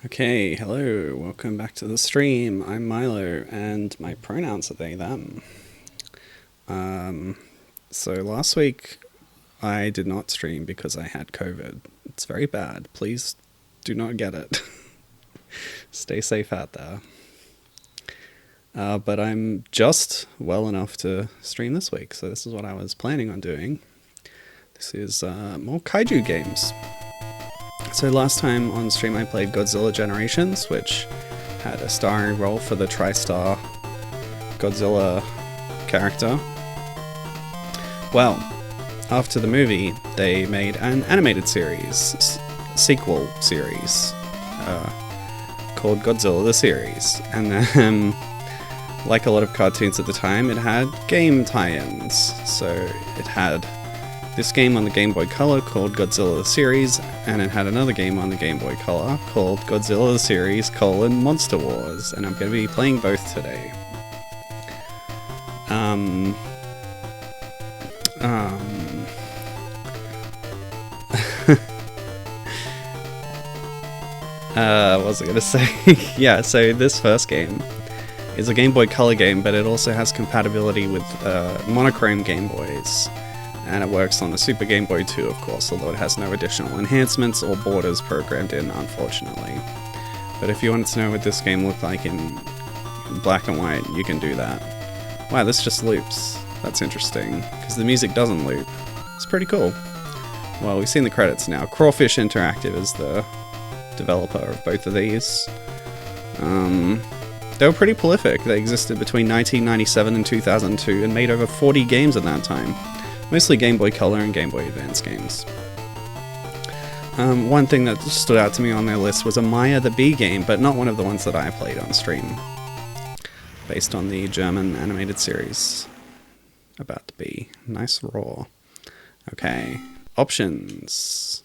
Okay, hello, welcome back to the stream. I'm Milo, and my pronouns are they, them. So last week I did not stream because I had COVID. It's very bad. Please do not get it. Stay safe out there. But I'm just well enough to stream this week, so this is what I was planning on doing. This is more kaiju games. So last time on stream I played Godzilla Generations, which had a starring role for the Tristar Godzilla character. Well, after the movie, they made an animated sequel series, called Godzilla the Series. And then, like a lot of cartoons at the time, it had game tie-ins. So it had this game on the Game Boy Color called Godzilla the Series, and it had another game on the Game Boy Color called Godzilla the Series: Monster Wars, and I'm going to be playing both today. What was I going to say? Yeah, so this first game is a Game Boy Color game, but it also has compatibility with monochrome Game Boys. And it works on the Super Game Boy too, of course, although it has no additional enhancements or borders programmed in, unfortunately. But if you wanted to know what this game looked like in black and white, you can do that. Wow, this just loops. That's interesting, because the music doesn't loop. It's pretty cool. Well, we've seen the credits now. Crawfish Interactive is the developer of both of these. They were pretty prolific. They existed between 1997 and 2002 and made over 40 games at that time. Mostly Game Boy Color and Game Boy Advance games. One thing that stood out to me on their list was a Maya the Bee game, but not one of the ones that I played on stream. Based on the German animated series about the bee. Nice roar. Okay. Options.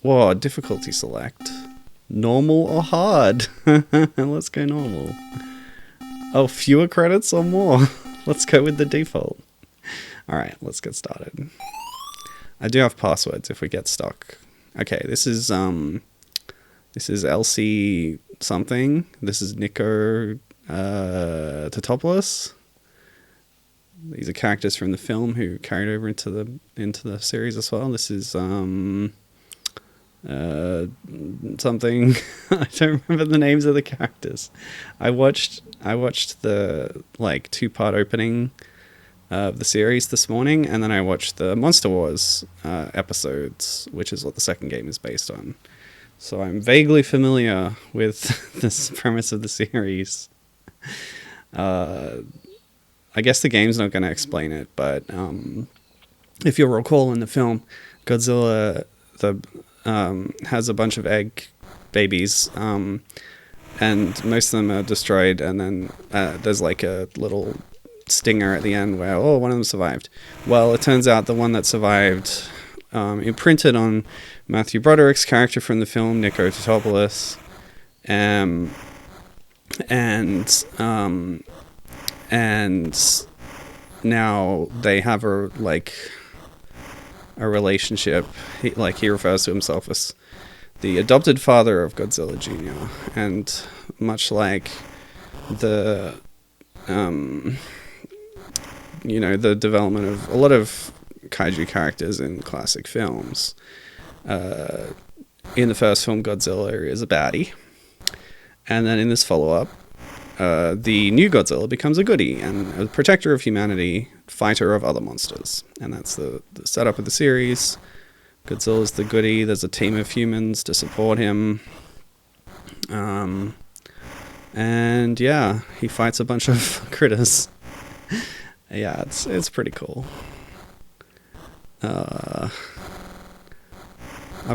Whoa, difficulty select. Normal or hard? Let's go normal. Oh, fewer credits or more? Let's go with the default. Alright, let's get started. I do have passwords if we get stuck. Okay, this is LC something. This is Nico Totopoulos. These are characters from the film who carried over into the series as well. This is something. I don't remember the names of the characters. I watched the two-part opening of the series this morning, and then I watched the Monster Wars episodes, which is what the second game is based on. So I'm vaguely familiar with this premise of the series. I guess the game's not going to explain it, but if you'll recall in the film, Godzilla has a bunch of egg babies, and most of them are destroyed, and then there's like a little stinger at the end where, one of them survived. Well, it turns out the one that survived imprinted on Matthew Broderick's character from the film, Nico Totopoulos, and now they have a relationship. He refers to himself as the adopted father of Godzilla Jr., and much like the the development of a lot of kaiju characters in classic films. In the first film, Godzilla is a baddie. And then in this follow-up, the new Godzilla becomes a goodie and a protector of humanity, fighter of other monsters. And that's the setup of the series. Godzilla's the goodie. There's a team of humans to support him. And yeah, he fights a bunch of critters. Yeah, it's pretty cool. I've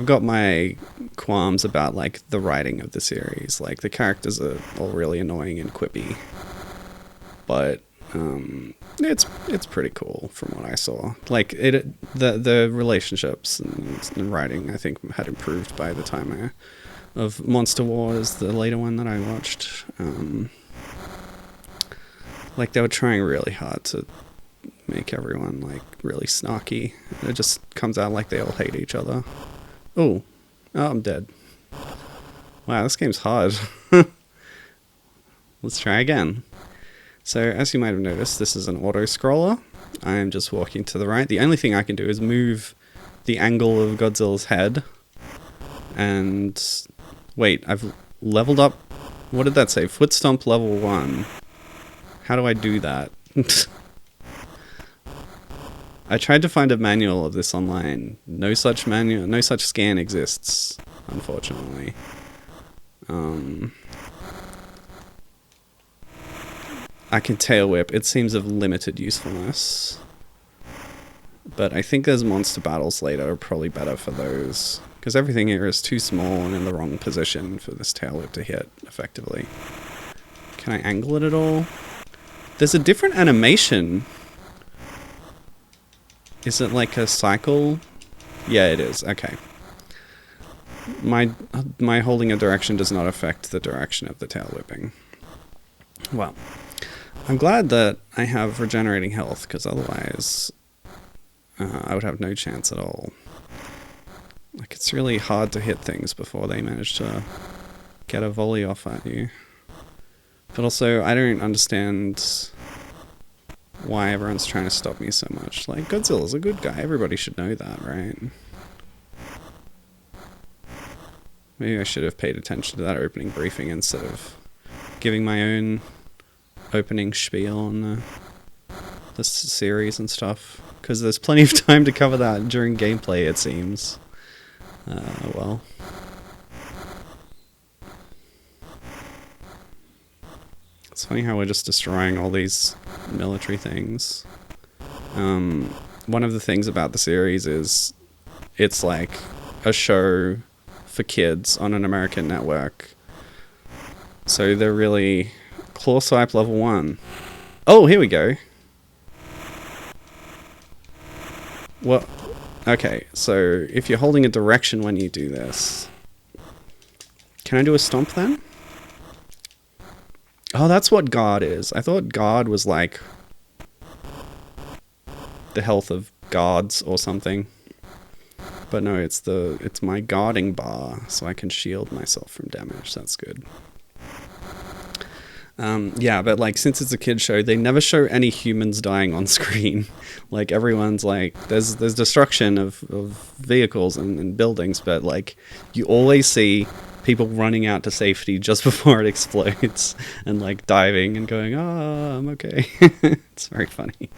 got my qualms about the writing of the series. The characters are all really annoying and quippy, but it's pretty cool from what I saw. The relationships and writing, I think, had improved by the time of Monster Wars, the later one that I watched. They were trying really hard to make everyone really snarky. It just comes out like they all hate each other. Oh, I'm dead. Wow, this game's hard. Let's try again. So, as you might have noticed, this is an auto-scroller. I am just walking to the right. The only thing I can do is move the angle of Godzilla's head. And... wait, I've leveled up... what did that say? Foot stomp level 1. How do I do that? I tried to find a manual of this online. No such manual, no such scan exists, unfortunately. I can tail whip. It seems of limited usefulness. But I think there's monster battles later are probably better for those. Because everything here is too small and in the wrong position for this tail whip to hit effectively. Can I angle it at all? There's a different animation. Is it like a cycle? Yeah, it is. Okay. My holding a direction does not affect the direction of the tail whipping. Well, I'm glad that I have regenerating health, because otherwise I would have no chance at all. Like, it's really hard to hit things before they manage to get a volley off at you. But also, I don't understand why everyone's trying to stop me so much. Like, Godzilla's a good guy. Everybody should know that, right? Maybe I should have paid attention to that opening briefing instead of giving my own opening spiel on the series and stuff. Because there's plenty of time to cover that during gameplay, it seems. Well... it's funny how we're just destroying all these military things. One of the things about the series is it's like a show for kids on an American network. So they're really... claw swipe level 1. Oh, here we go. Well, okay, so if you're holding a direction when you do this... can I do a stomp then? Oh, that's what guard is. I thought guard was like the health of guards or something. But no, it's my guarding bar, so I can shield myself from damage. That's good. Yeah, but like since it's a kid show, they never show any humans dying on screen. Like everyone's like, there's destruction of vehicles and buildings, but like you always see people running out to safety just before it explodes and like diving and going, "Oh, I'm okay." It's very funny.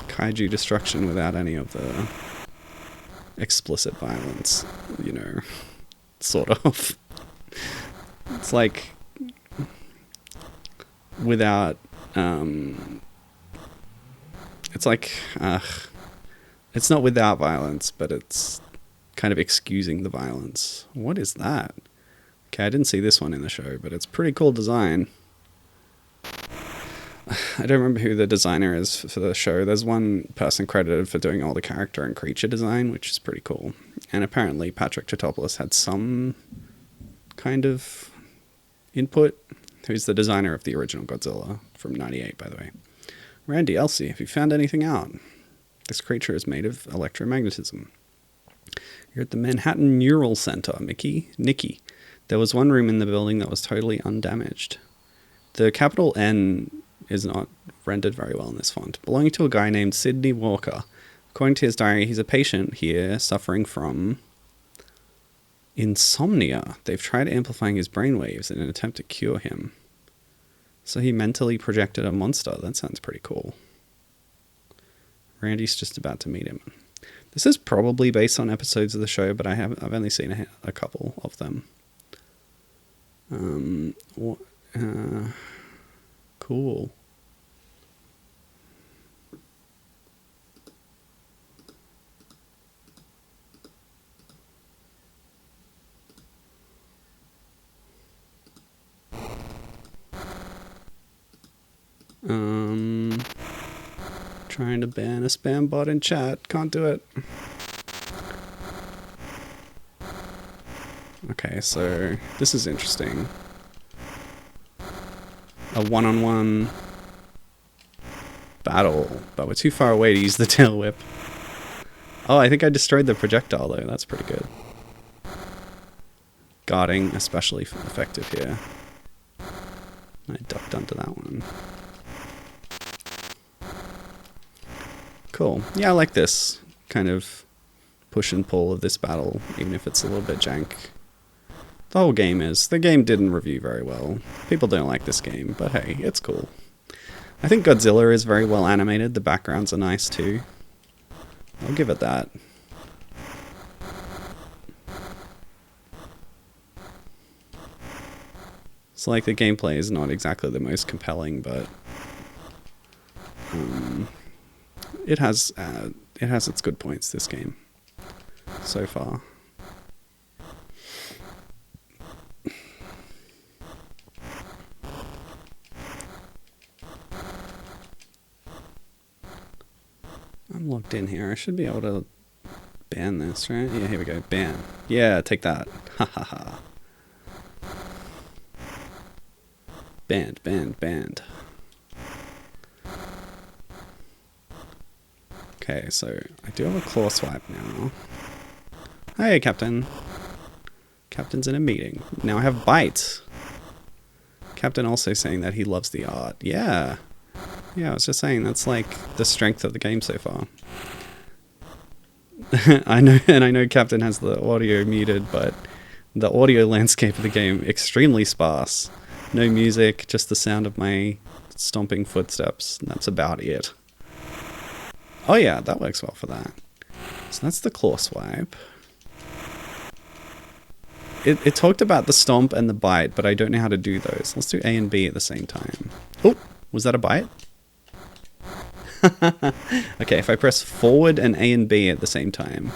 Kaiju destruction without any of the explicit violence, you know, sort of. It's like without it's like it's not without violence, but it's kind of excusing the violence. What is that? Okay, I didn't see this one in the show, but it's pretty cool design. I don't remember who the designer is for the show. There's one person credited for doing all the character and creature design, which is pretty cool. And apparently Patrick Totopoulos had some kind of input. Who's the designer of the original Godzilla from '98, by the way. Randy Elsie, have you found anything out? This creature is made of electromagnetism. You're at the Manhattan Neural Center, Nikki. There was one room in the building that was totally undamaged. The capital N is not rendered very well in this font. Belonging to a guy named Sidney Walker. According to his diary, he's a patient here suffering from insomnia. They've tried amplifying his brainwaves in an attempt to cure him. So he mentally projected a monster. That sounds pretty cool. Randy's just about to meet him. This is probably based on episodes of the show, but I've only seen a couple of them. Cool. Trying to ban a spam bot in chat. Can't do it. Okay, so this is interesting. A one-on-one battle, but we're too far away to use the tail whip. Oh, I think I destroyed the projectile though. That's pretty good. Guarding especially effective here. I ducked under that one. Cool. Yeah, I like this kind of push and pull of this battle, even if it's a little bit jank. The whole game is. The game didn't review very well. People don't like this game, but hey, it's cool. I think Godzilla is very well animated. The backgrounds are nice too. I'll give it that. It's like the gameplay is not exactly the most compelling, but it has its good points, this game, so far. I'm logged in here. I should be able to ban this, right? Yeah, here we go. Ban. Yeah, take that. Ha ha ha. Banned, banned, banned. Okay, so I do have a claw swipe now. Hey, Captain. Captain's in a meeting. Now I have bite. Captain also saying that he loves the art. Yeah. Yeah, I was just saying that's like the strength of the game so far. I know Captain has the audio muted, but the audio landscape of the game extremely sparse. No music, just the sound of my stomping footsteps. That's about it. Oh yeah, that works well for that. So that's the claw swipe. It talked about the stomp and the bite, but I don't know how to do those. Let's do A and B at the same time. Oh, was that a bite? Okay, if I press forward and A and B at the same time,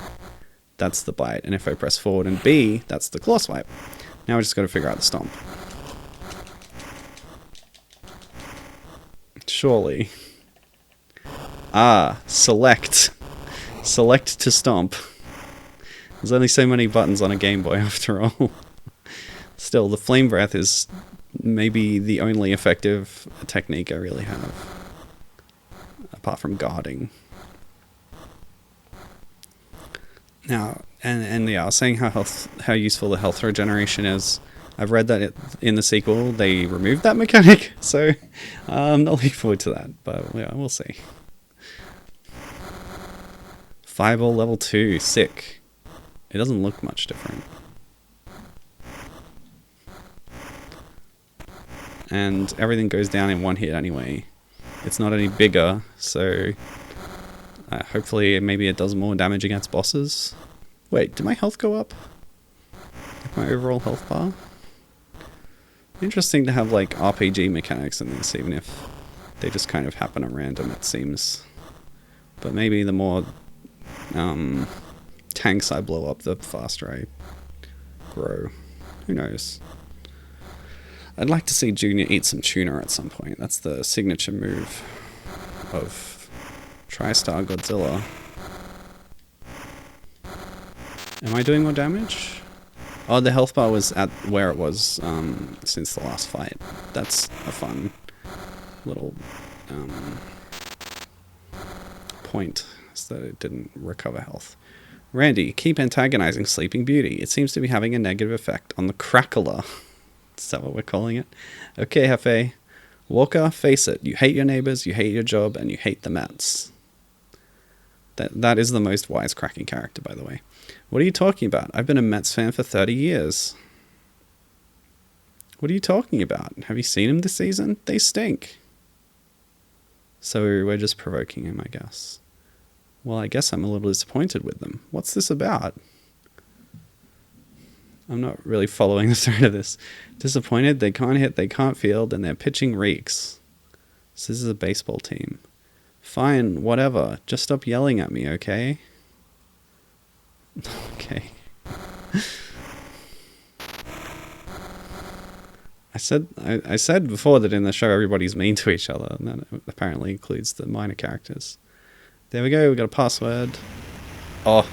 that's the bite. And if I press forward and B, that's the claw swipe. Now we just got to figure out the stomp. Surely. Ah, select. Select to stomp. There's only so many buttons on a Game Boy after all. Still, the flame breath is maybe the only effective technique I really have. Apart from guarding. Now, and yeah, I was saying how useful the health regeneration is. I've read that in the sequel they removed that mechanic, so I'm not looking forward to that, but yeah, we'll see. Fireball level 2, sick. It doesn't look much different. And everything goes down in one hit anyway. It's not any bigger, so hopefully maybe it does more damage against bosses. Wait, did my health go up? Like my overall health bar? Interesting to have like RPG mechanics in this, even if they just kind of happen at random, it seems. But maybe the more tanks I blow up, the faster I grow. Who knows? I'd like to see Junior eat some tuna at some point. That's the signature move of Tristar Godzilla. Am I doing more damage? Oh, the health bar was at where it was since the last fight. That's a fun little point, so that it didn't recover health. Randy, keep antagonizing Sleeping Beauty. It seems to be having a negative effect on the crackler. Is that what we're calling it? Okay, Hefe. Walker, face it. You hate your neighbors, you hate your job, and you hate the Mets. That is the most wisecracking character, by the way. What are you talking about? I've been a Mets fan for 30 years. What are you talking about? Have you seen them this season? They stink. So we're just provoking him, I guess. Well, I guess I'm a little disappointed with them. What's this about? I'm not really following the thread of this. Disappointed, they can't hit, they can't field, and their pitching reeks. So this is a baseball team. Fine, whatever. Just stop yelling at me, okay? Okay. I said before that in the show everybody's mean to each other, and that apparently includes the minor characters. There we go, we got a password. Oh.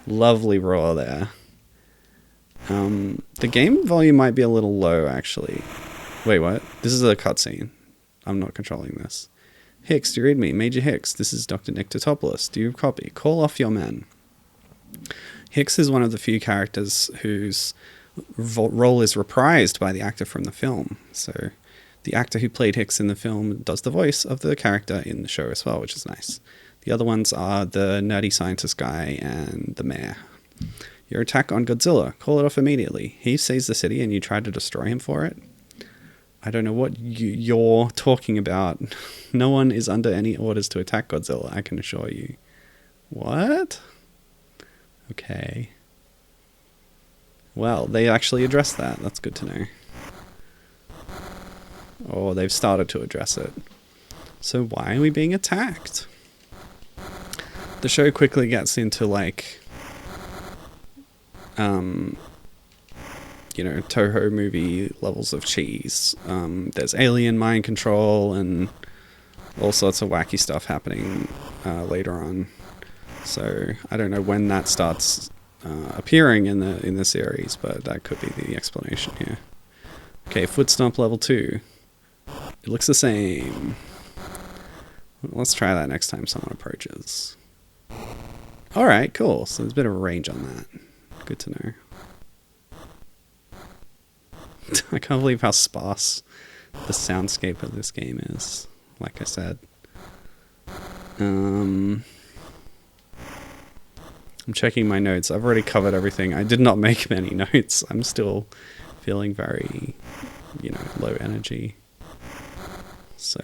Lovely roar there. The game volume might be a little low, actually. Wait, what? This is a cutscene. I'm not controlling this. Hicks, do you read me? Major Hicks, this is Dr. Nictotopoulos. Do you copy? Call off your men. Hicks is one of the few characters whose role is reprised by the actor from the film. So the actor who played Hicks in the film does the voice of the character in the show as well, which is nice. The other ones are the nerdy scientist guy and the mayor. Your attack on Godzilla. Call it off immediately. He sees the city and you try to destroy him for it. I don't know what you're talking about. No one is under any orders to attack Godzilla, I can assure you. What? Okay. Well, they actually addressed that. That's good to know. Or they've started to address it. So why are we being attacked? The show quickly gets into, like, you know, Toho movie levels of cheese. There's alien mind control and all sorts of wacky stuff happening later on. So I don't know when that starts appearing in the series, but that could be the explanation here. Okay, foot stomp level 2. It looks the same. Let's try that next time someone approaches. Alright, cool. So there's a bit of a range on that. Good to know. I can't believe how sparse the soundscape of this game is. Like I said. I'm checking my notes. I've already covered everything. I did not make many notes. I'm still feeling very, you know, low energy. So,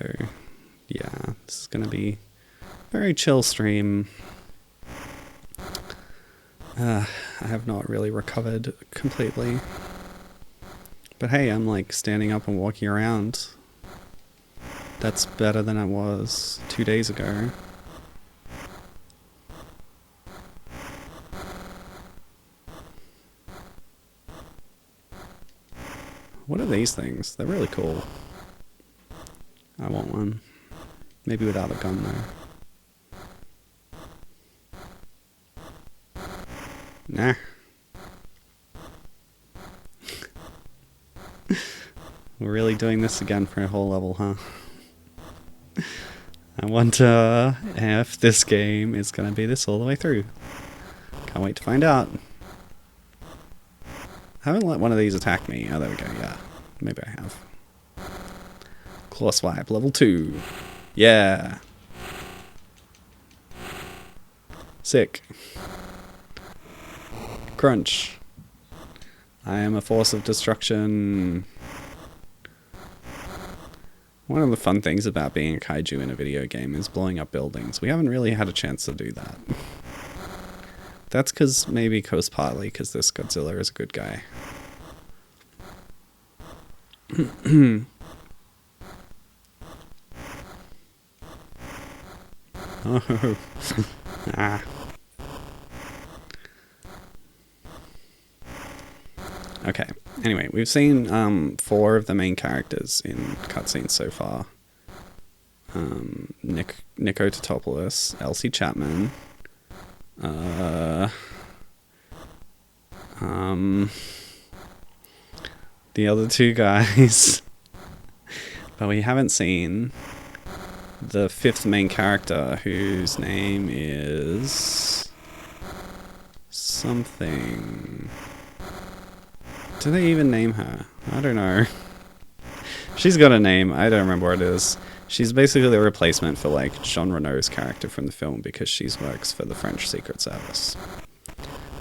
yeah, this is going to be a very chill stream. I have not really recovered completely. But hey, I'm like standing up and walking around. That's better than it was 2 days ago. What are these things? They're really cool. I want one. Maybe without a gun though. Nah. We're really doing this again for a whole level, huh? I wonder if this game is going to be this all the way through. Can't wait to find out. I haven't let one of these attack me. Oh, there we go, yeah. Maybe I have. Claw swipe, level 2. Yeah. Sick. Crunch. I am a force of destruction. One of the fun things about being a kaiju in a video game is blowing up buildings. We haven't really had a chance to do that. That's partly because this Godzilla is a good guy. Oh. Ah. Okay. Anyway, we've seen 4 of the main characters in cutscenes so far. Nico Totopoulos, Elsie Chapman, the other 2 guys. But we haven't seen the 5th main character, whose name is something. Do they even name her? I don't know. She's got a name. I don't remember what it is. She's basically the replacement for, like, Jean Reno's character from the film because she works for the French Secret Service.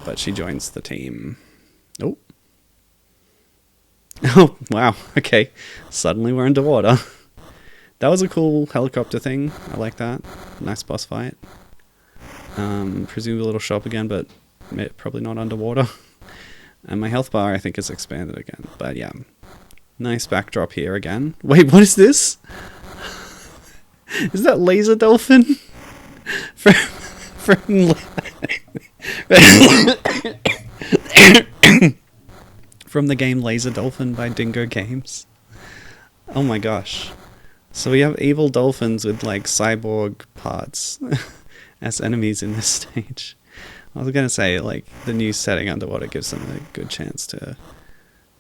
But she joins the team. Oh. Oh, wow. Okay. Suddenly we're underwater. That was a cool helicopter thing. I like that. Nice boss fight. Presumably it'll show up again, but probably not underwater. And my health bar, I think, is expanded again. But yeah. Nice backdrop here again. Wait, what is this? Is that Laser Dolphin? From the game Laser Dolphin by Dingo Games. Oh my gosh. So we have evil dolphins with, like, cyborg parts as enemies in this stage. I was going to say, like, the new setting underwater gives them a good chance to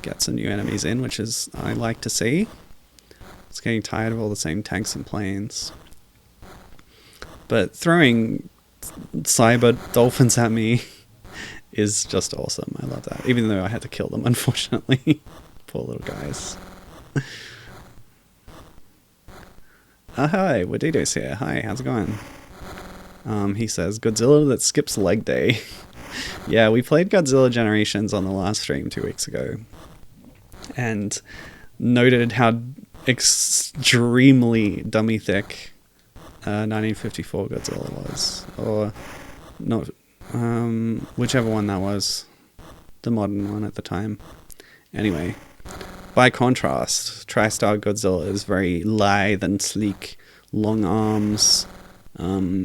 get some new enemies in, which is I like to see. It's getting tired of all the same tanks and planes. But throwing cyber dolphins at me is just awesome. I love that. Even though I had to kill them, unfortunately. Poor little guys. Hi, Wadido's here. Hi, how's it going? He says, Godzilla that skips leg day. Yeah, we played Godzilla Generations on the last stream 2 weeks ago. And noted how extremely dummy thick 1954 Godzilla was. Or not, whichever one that was. The modern one at the time. Anyway, by contrast, Tristar Godzilla is very lithe and sleek. Long arms,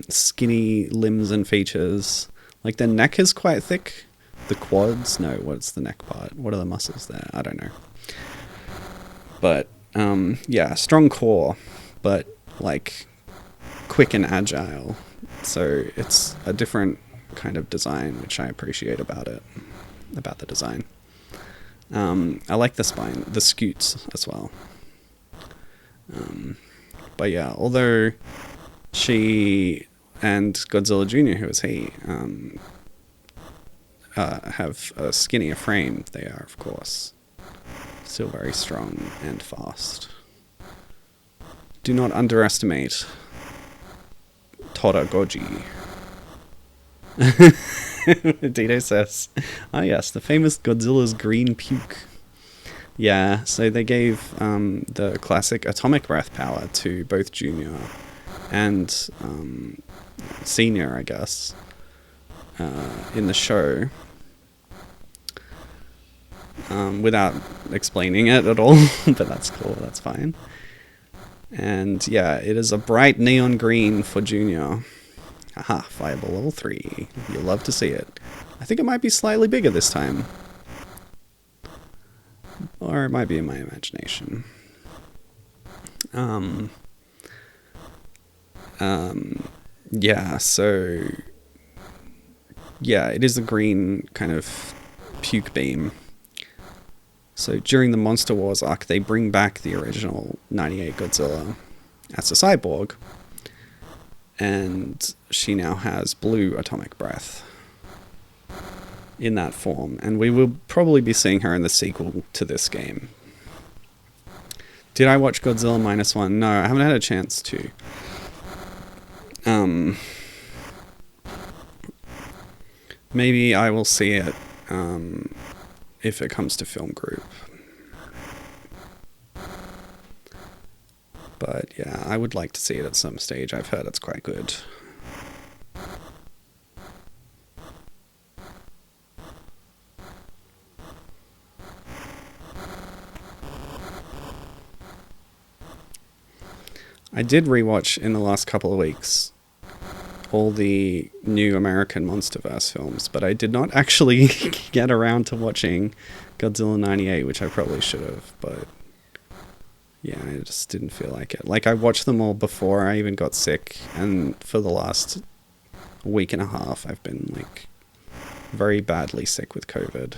skinny limbs and features. Like, the neck is quite thick. The quads? No, what's the neck part? What are the muscles there? I don't know. But, yeah, strong core, but, like, quick and agile. So it's a different kind of design, which I appreciate about the design. I like the spine, the scutes as well. But yeah, although she and Godzilla Jr., who is he, have a skinnier frame, they are, of course, still very strong and fast. Do not underestimate Tora Goji. Dito says, yes, the famous Godzilla's green puke. Yeah, so they gave the classic atomic breath power to both Junior and Senior, I guess, in the show, without explaining it at all, but that's cool, that's fine. And yeah, it is a bright neon green for Junior. Aha, Fireball level 3. You'll love to see it. I think it might be slightly bigger this time. Or it might be in my imagination. Yeah, so... yeah, it is a green kind of puke beam. So during the Monster Wars arc, they bring back the original 98 Godzilla as a cyborg. And she now has blue atomic breath in that form. And we will probably be seeing her in the sequel to this game. Did I watch Godzilla -1? No, I haven't had a chance to. Maybe I will see it if it comes to Film Group. But yeah, I would like to see it at some stage. I've heard it's quite good. I did rewatch in the last couple of weeks all the new American Monsterverse films, but I did not actually get around to watching Godzilla 98, which I probably should have, but yeah, I just didn't feel like it. Like, I watched them all before I even got sick, and for the last week and a half, I've been, like, very badly sick with COVID.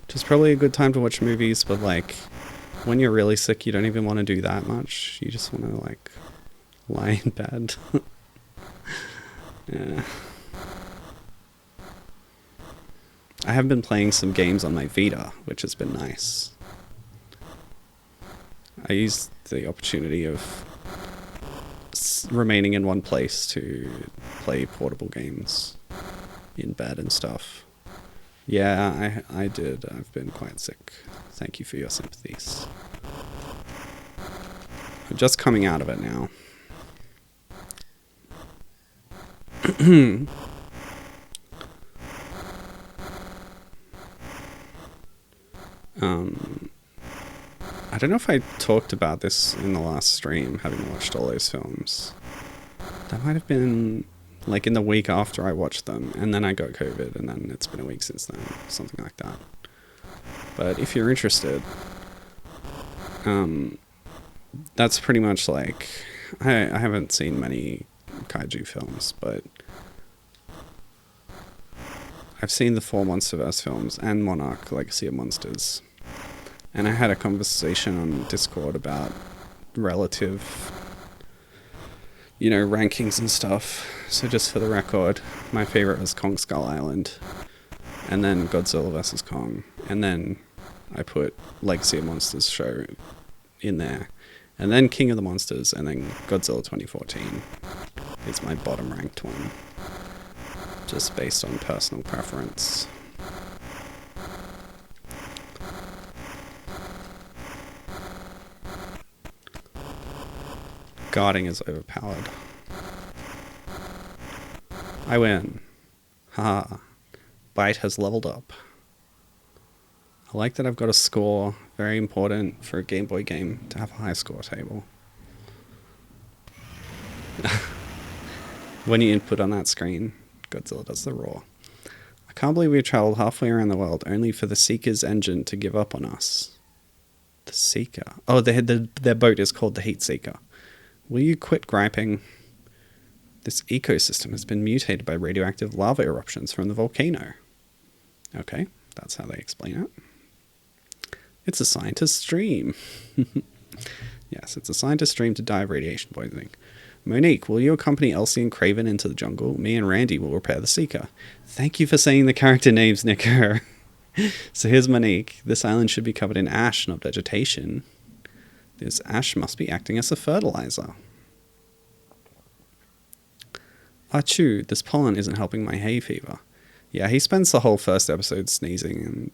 Which is probably a good time to watch movies, but, like, when you're really sick, you don't even want to do that much. You just want to, like, lie in bed. Yeah. I have been playing some games on my Vita, which has been nice. I used the opportunity of remaining in one place to play portable games in bed and stuff. Yeah, I did. I've been quite sick. Thank you for your sympathies. I'm just coming out of it now. I don't know if I talked about this in the last stream, having watched all those films. That might have been like in the week after I watched them, and then I got COVID, and then it's been a week since then, something like that. But if you're interested, that's pretty much like, I haven't seen many kaiju films, but I've seen the 4 Monsterverse films and Monarch, Legacy of Monsters. And I had a conversation on Discord about relative, rankings and stuff. So just for the record, my favorite was Kong Skull Island, and then Godzilla vs. Kong, and then I put Legacy of Monsters show in there, and then King of the Monsters, and then Godzilla 2014 is my bottom ranked one, just based on personal preference. Guarding is overpowered. I win. Haha. Bite has leveled up. I like that I've got a score. Very important for a Game Boy game to have a high score table. When you input on that screen, Godzilla does the roar. I can't believe we've traveled halfway around the world only for the Seeker's engine to give up on us. The Seeker? Oh, their boat is called the Heat Seeker. Will you quit griping? This ecosystem has been mutated by radioactive lava eruptions from the volcano. Okay, that's how they explain it. It's a scientist's dream. Yes, it's a scientist's dream to die of radiation poisoning. Monique, will you accompany Elsie and Craven into the jungle? Me and Randy will repair the Seeker. Thank you for saying the character names, Nicker. So here's Monique. This island should be covered in ash, not vegetation. This ash must be acting as a fertilizer. Achoo, this pollen isn't helping my hay fever. Yeah, he spends the whole first episode sneezing. And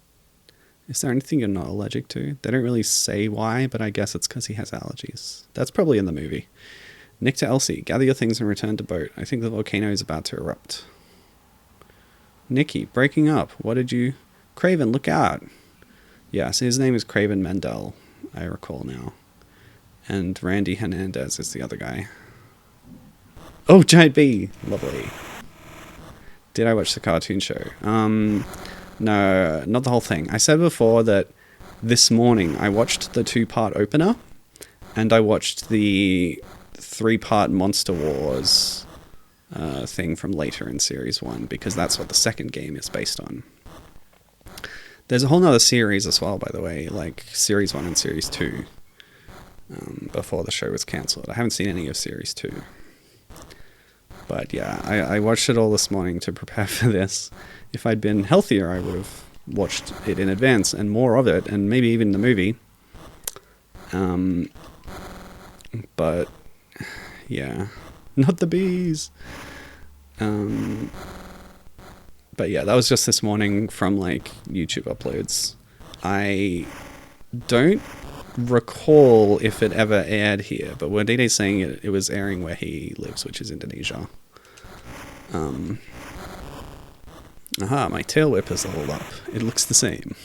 is there anything you're not allergic to? They don't really say why, but I guess it's because he has allergies. That's probably in the movie. Nick to Elsie, gather your things and return to boat. I think the volcano is about to erupt. Nikki, breaking up. What did you... Craven, look out. Yeah, so his name is Craven Mendel, I recall now. And Randy Hernandez is the other guy. Oh, Giant Bee! Lovely. Did I watch the cartoon show? No, not the whole thing. I said before that this morning I watched the 2-part opener, and I watched the 3-part Monster Wars thing from later in Series 1, because that's what the second game is based on. There's a whole nother series as well, by the way, like Series 1 and Series 2, before the show was cancelled. I haven't seen any of Series 2. But yeah, I watched it all this morning to prepare for this. If I'd been healthier, I would have watched it in advance and more of it, and maybe even the movie. But yeah, not the bees. But yeah, that was just this morning from like YouTube uploads. I don't recall if it ever aired here, but when Dede's saying it was airing where he lives, which is Indonesia. My tail whip has leveled up. It looks the same.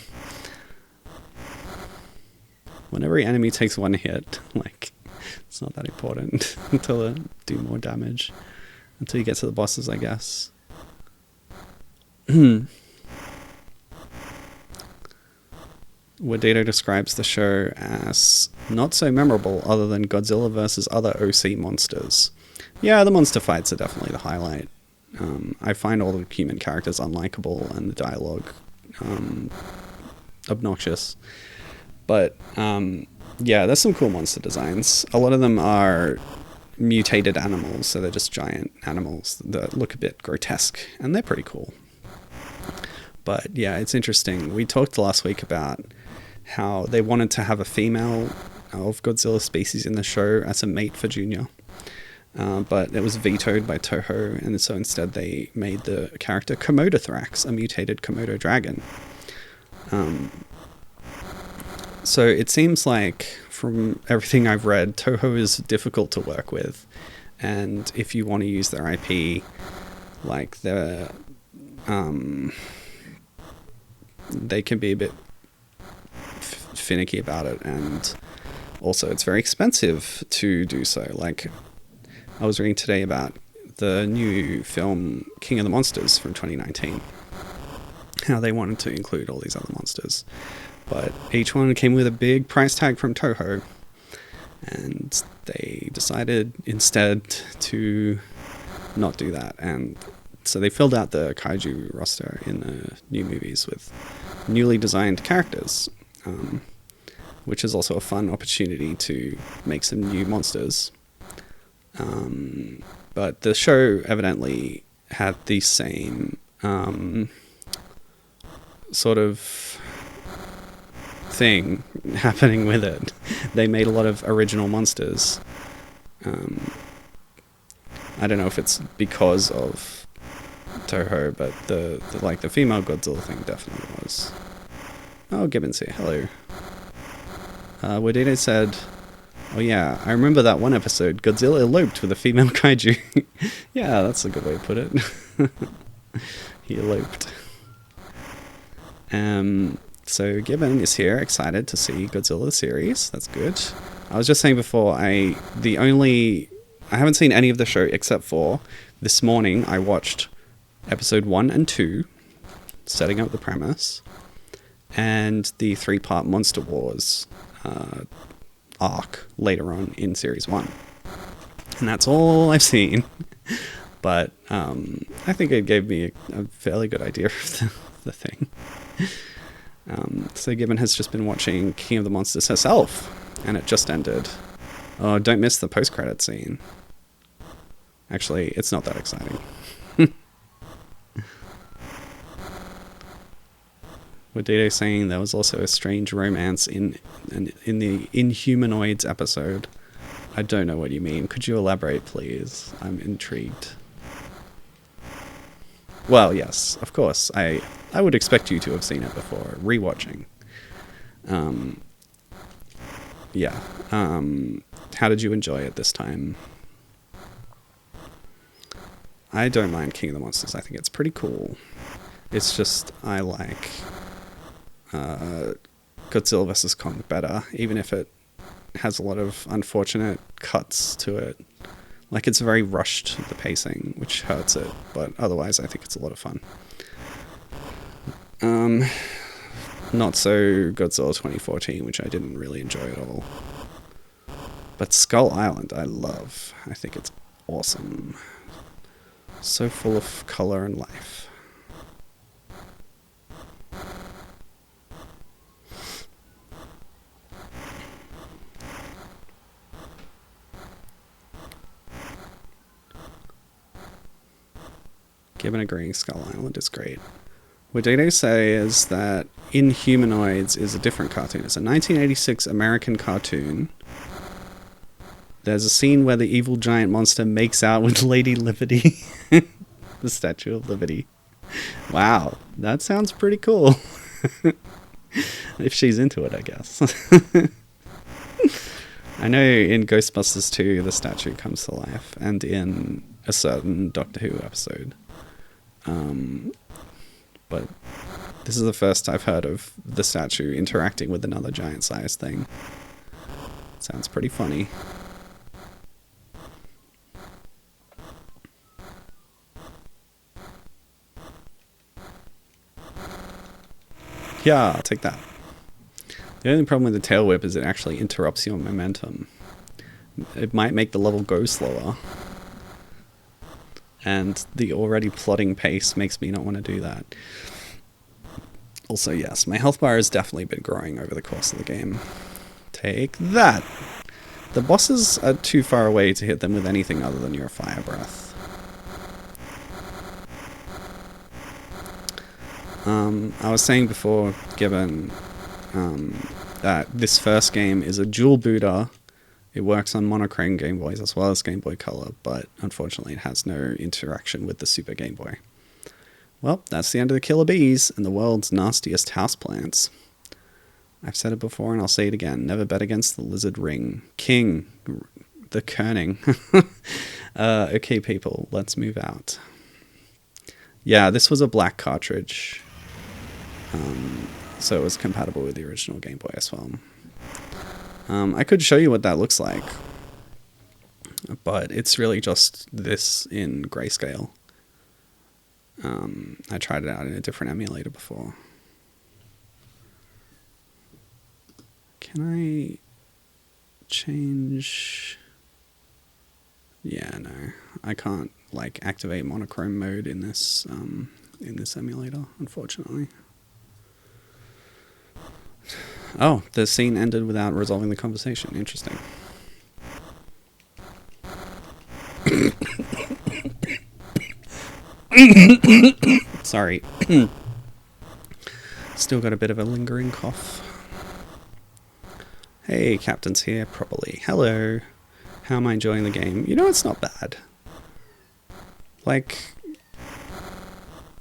When every enemy takes one hit, like, it's not that important until they do more damage. Until you get to the bosses, I guess. Wadado describes the show as not so memorable other than Godzilla versus other OC monsters. Yeah, the monster fights are definitely the highlight. I find all the human characters unlikable and the dialogue obnoxious. But yeah, there's some cool monster designs. A lot of them are mutated animals, so they're just giant animals that look a bit grotesque, and they're pretty cool. But yeah, it's interesting. We talked last week about how they wanted to have a female of Godzilla species in the show as a mate for Junior. But it was vetoed by Toho, and so instead they made the character Komodothrax, a mutated Komodo dragon. So it seems like, from everything I've read, Toho is difficult to work with. And if you want to use their IP, like they can be a bit finicky about it, and also it's very expensive to do so. Like, I was reading today about the new film King of the Monsters from 2019, how they wanted to include all these other monsters, but each one came with a big price tag from Toho, and they decided instead to not do that. And so they filled out the kaiju roster in the new movies with newly designed characters. which is also a fun opportunity to make some new monsters. But the show evidently had the same sort of thing happening with it. They made a lot of original monsters. I don't know if it's because of Toho, but the female Godzilla thing definitely was. Oh, Gibbons here. Hello. Wadida said, "Oh yeah, I remember that one episode. Godzilla eloped with a female kaiju." Yeah, that's a good way to put it. He eloped. So Gibbon is here, excited to see Godzilla series. That's good. I was just saying before, I haven't seen any of the show except for this morning. I watched episode 1 and 2, setting up the premise, and the 3-part Monster Wars arc later on in series 1. And that's all I've seen. But I think it gave me a fairly good idea of the thing. So Gibbon has just been watching King of the Monsters herself, and it just ended. Oh, don't miss the post-credit scene. Actually, it's not that exciting. Wadito saying there was also a strange romance in the Inhumanoids episode. I don't know what you mean. Could you elaborate, please? I'm intrigued. Well, yes, of course. I would expect you to have seen it before. Rewatching. Yeah. How did you enjoy it this time? I don't mind King of the Monsters. I think it's pretty cool. It's just, I like Godzilla vs. Kong better, even if it has a lot of unfortunate cuts to it. Like, it's very rushed, the pacing, which hurts it, but otherwise I think it's a lot of fun. Not so Godzilla 2014, which I didn't really enjoy at all. But Skull Island, I love. I think it's awesome. So full of color and life. Given agreeing, Skull Island is great. What Dede says that Inhumanoids is a different cartoon. It's a 1986 American cartoon. There's a scene where the evil giant monster makes out with Lady Liberty. The Statue of Liberty. Wow, that sounds pretty cool. If she's into it, I guess. I know in Ghostbusters 2 the statue comes to life, and in a certain Doctor Who episode. But this is the first I've heard of the statue interacting with another giant-sized thing. Sounds pretty funny. Yeah, I'll take that. The only problem with the tail whip is it actually interrupts your momentum. It might make the level go slower. And the already plodding pace makes me not want to do that. Also, yes, my health bar has definitely been growing over the course of the game. Take that! The bosses are too far away to hit them with anything other than your fire breath. I was saying before, Gibbon, that this first game is a dual booter. It works on monochrome Game Boys as well as Game Boy Color, but unfortunately it has no interaction with the Super Game Boy. Well, that's the end of the killer bees and the world's nastiest houseplants. I've said it before and I'll say it again. Never bet against the lizard ring. King. The kerning. Okay, people, let's move out. Yeah, this was a black cartridge. So it was compatible with the original Game Boy as well. I could show you what that looks like. But it's really just this in grayscale. I tried it out in a different emulator before. Can I change? Yeah, no, I can't like activate monochrome mode in this emulator, unfortunately. Oh, the scene ended without resolving the conversation. Interesting. Sorry. Still got a bit of a lingering cough. Hey, Captain's here, probably. Hello. How am I enjoying the game? You know, it's not bad. Like,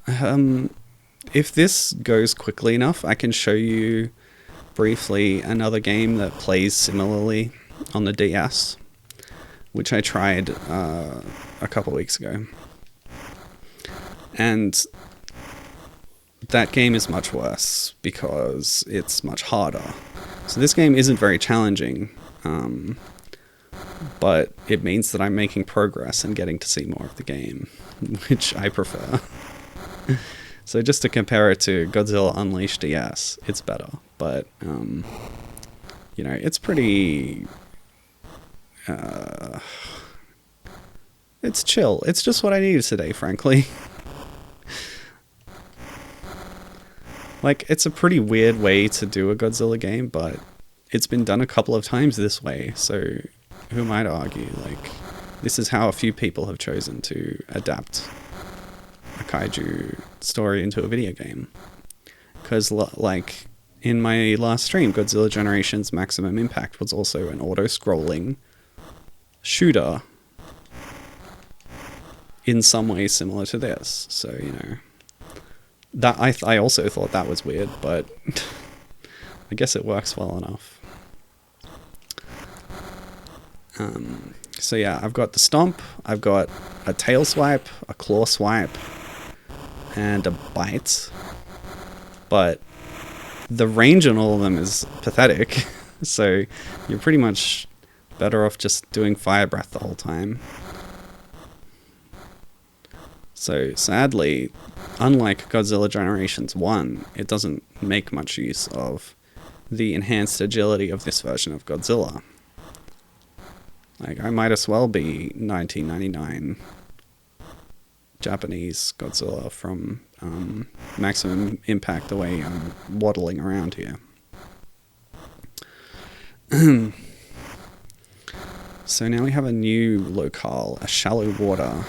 if this goes quickly enough, I can show you briefly another game that plays similarly on the DS, which I tried a couple weeks ago. And that game is much worse because it's much harder. So this game isn't very challenging, but it means that I'm making progress and getting to see more of the game, which I prefer. So just to compare it to Godzilla Unleashed DS, it's better. But, you know, it's pretty... it's chill. It's just what I needed today, frankly. Like, it's a pretty weird way to do a Godzilla game, but it's been done a couple of times this way, so who am I to argue? Like, this is how a few people have chosen to adapt a kaiju story into a video game. Because, like, in my last stream, Godzilla Generations Maximum Impact was also an auto-scrolling shooter in some way similar to this, so, you know... That I also thought that was weird, but I guess it works well enough. So yeah, I've got the stomp, I've got a tail swipe, a claw swipe, and a bite. But the range on all of them is pathetic, so you're pretty much better off just doing fire breath the whole time. So sadly, unlike Godzilla Generations 1, it doesn't make much use of the enhanced agility of this version of Godzilla. Like, I might as well be 1999 Japanese Godzilla from Maximum Impact the way I'm waddling around here. So now we have a new locale, a shallow water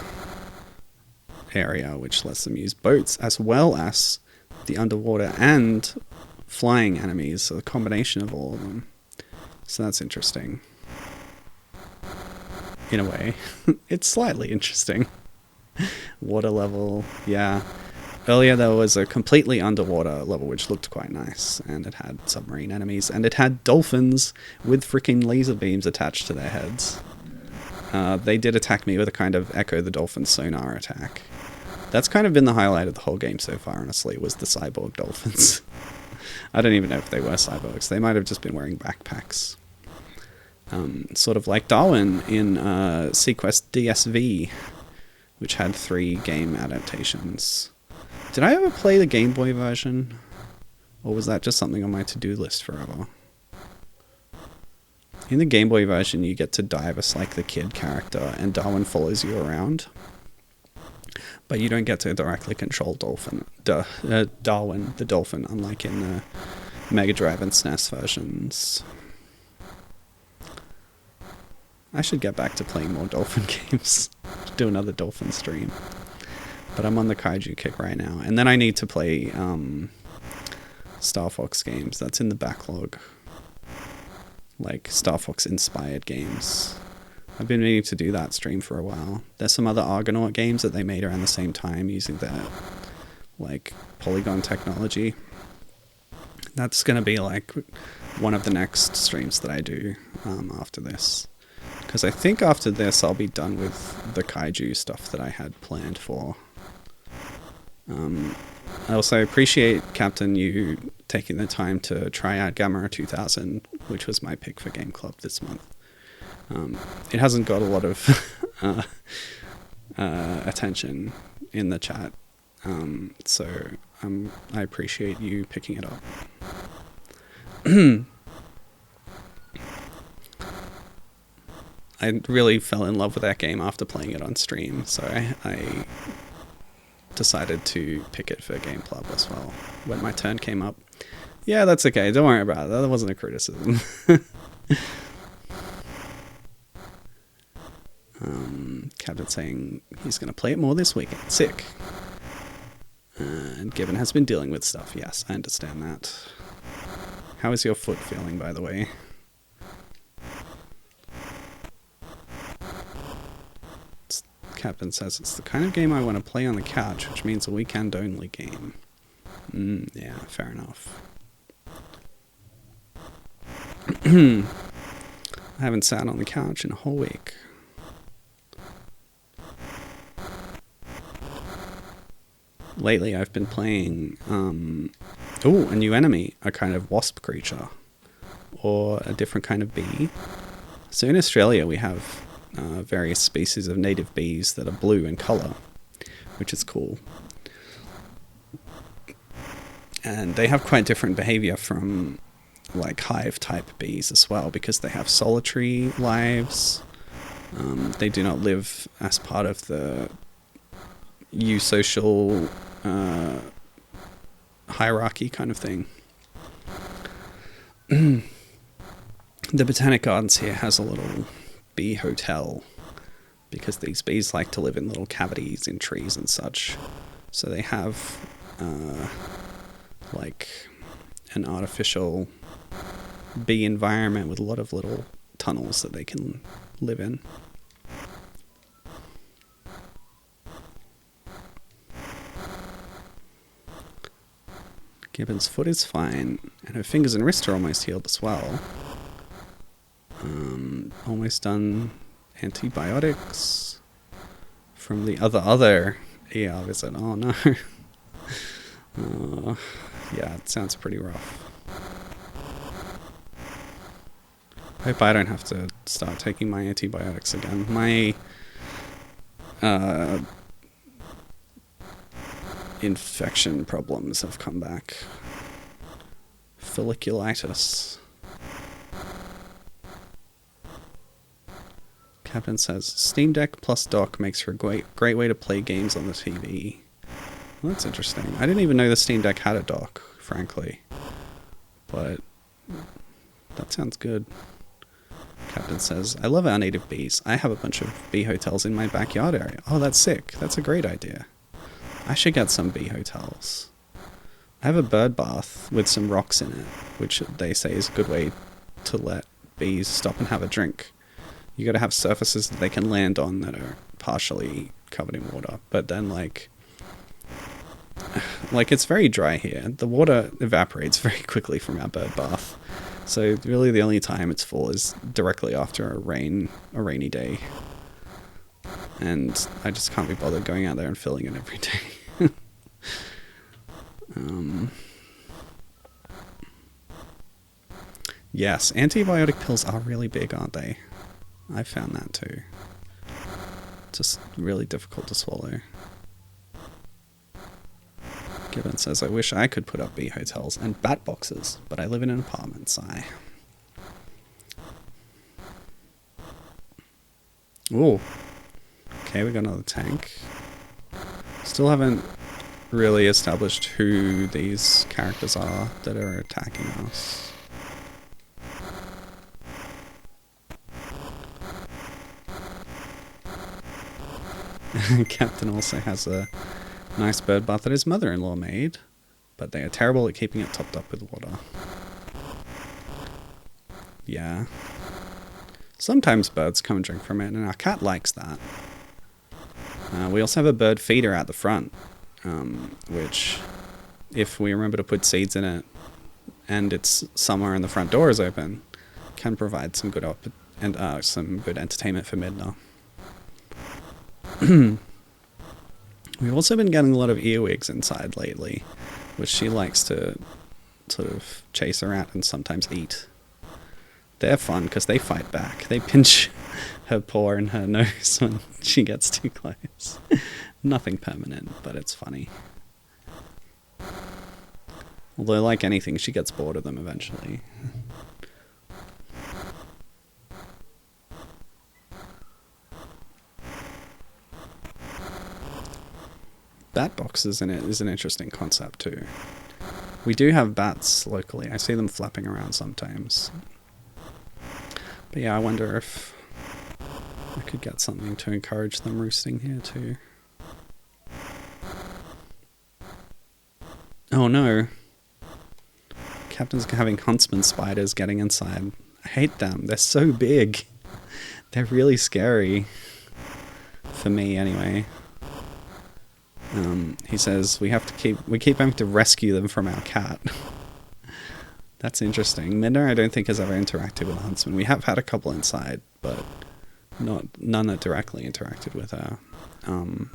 area, which lets them use boats as well as the underwater and flying enemies, so a combination of all of them. So that's interesting. In a way. It's slightly interesting. Water level, yeah. Earlier there was a completely underwater level which looked quite nice, and it had submarine enemies, and it had dolphins with freaking laser beams attached to their heads. They did attack me with a kind of Echo the Dolphin sonar attack. That's kind of been the highlight of the whole game so far, honestly, was the cyborg dolphins. I don't even know if they were cyborgs. They might have just been wearing backpacks. Sort of like Darwin in Sequest DSV, which had 3 game adaptations. Did I ever play the Game Boy version? Or was that just something on my to-do list forever? In the Game Boy version, you get to dive as like the kid character, and Darwin follows you around. But you don't get to directly control Darwin, the dolphin, unlike in the Mega Drive and SNES versions. I should get back to playing more dolphin games. Do another dolphin stream. But I'm on the kaiju kick right now. And then I need to play Star Fox games. That's in the backlog. Like Star Fox inspired games. I've been meaning to do that stream for a while. There's some other Argonaut games that they made around the same time using that, like, polygon technology. That's going to be, like, one of the next streams that I do after this. Because I think after this I'll be done with the kaiju stuff that I had planned for. I also appreciate, Captain, you taking the time to try out Gamera 2000, which was my pick for Game Club this month. It hasn't got a lot of attention in the chat, so I appreciate you picking it up. I really fell in love with that game after playing it on stream, so I decided to pick it for Game Club as well when my turn came up. Yeah, that's okay. Don't worry about it. That wasn't a criticism. Captain saying he's going to play it more this weekend. Sick. And Gibbon has been dealing with stuff. Yes, I understand that. How is your foot feeling, by the way? Captain says it's the kind of game I want to play on the couch, which means a weekend-only game. Yeah, fair enough. I haven't sat on the couch in a whole week. Lately, I've been playing, a new enemy, a kind of wasp creature, or a different kind of bee. So in Australia, we have various species of native bees that are blue in colour, which is cool. And they have quite different behaviour from like hive-type bees as well, because they have solitary lives. They do not live as part of the eusocial hierarchy kind of thing. The Botanic Gardens here has a little bee hotel, because these bees like to live in little cavities in trees and such. So they have like an artificial bee environment with a lot of little tunnels that they can live in. Gibbon's foot is fine, and her fingers and wrist are almost healed as well. Almost done antibiotics from the other ER visit. Oh no. Yeah, it sounds pretty rough. Hope I don't have to start taking my antibiotics again. My infection problems have come back. Folliculitis. Captain says, Steam Deck plus dock makes for a great way to play games on the TV. Well, that's interesting. I didn't even know the Steam Deck had a dock, frankly. But that sounds good. Captain says, I love our native bees. I have a bunch of bee hotels in my backyard area. Oh, that's sick. That's a great idea. I should get some bee hotels. I have a bird bath with some rocks in it, which they say is a good way to let bees stop and have a drink. You gotta have surfaces that they can land on that are partially covered in water. But then, like it's very dry here. The water evaporates very quickly from our bird bath. So really the only time it's full is directly after a rainy day. And I just can't be bothered going out there and filling it every day. Yes, antibiotic pills are really big, aren't they? I found that too. Just really difficult to swallow. Gibbon says, I wish I could put up bee hotels and bat boxes, but I live in an apartment, sigh. Ooh. Okay, we got another tank. Still haven't really established who these characters are that are attacking us. Captain also has a nice bird bath that his mother-in-law made, but they are terrible at keeping it topped up with water. Yeah. Sometimes birds come and drink from it, and our cat likes that. We also have a bird feeder out the front, which, if we remember to put seeds in it, and it's summer and the front door is open, can provide some good some good entertainment for Midna. We've also been getting a lot of earwigs inside lately, which she likes to sort of chase around and sometimes eat. They're fun because they fight back. They pinch her paw and her nose when she gets too close. Nothing permanent, but it's funny. Although, like anything, she gets bored of them eventually. Bat boxes in it is an interesting concept too. We do have bats locally. I see them flapping around sometimes. But yeah, I wonder if I could get something to encourage them roosting here too. Oh no. Captain's having huntsman spiders getting inside. I hate them. They're so big. They're really scary. For me, anyway. He says we keep having to rescue them from our cat. That's interesting. Midna, I don't think, has ever interacted with a huntsman. We have had a couple inside, but none that directly interacted with her. You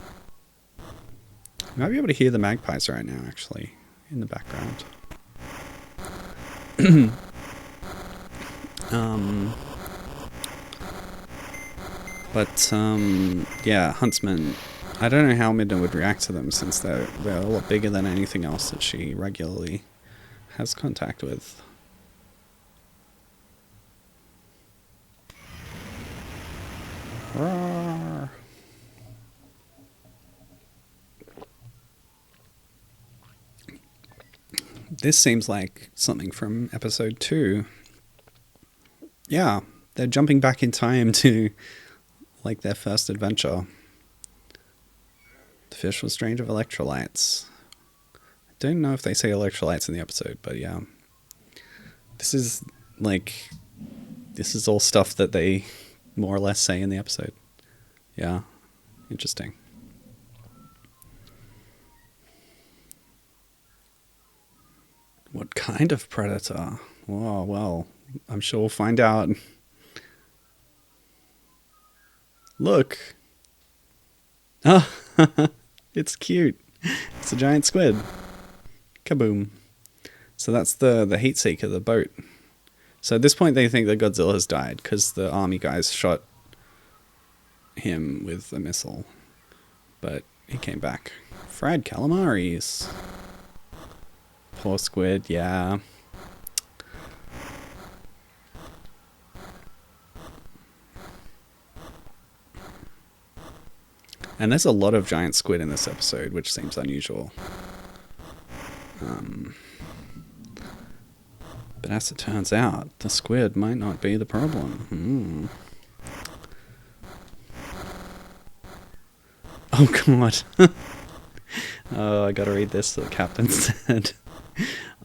might be able to hear the magpies right now, actually, in the background. Yeah, huntsmen. I don't know how Midna would react to them, since they're a lot bigger than anything else that she regularly has contact with. Roar. This seems like something from episode 2. Yeah, they're jumping back in time to, like, their first adventure. The fish was strange of electrolytes. I don't know if they say electrolytes in the episode, but yeah. This is all stuff that they more or less say in the episode. Yeah, interesting. What kind of predator? Oh, well, I'm sure we'll find out. Look. Oh, it's cute. It's a giant squid. Kaboom. So that's the heat seeker, the boat. So at this point they think that Godzilla has died because the army guys shot him with a missile. But he came back. Fried calamaris. Poor squid, yeah. And there's a lot of giant squid in this episode, which seems unusual. But as it turns out, the squid might not be the problem. Oh god. Oh, I gotta read this. The captain said,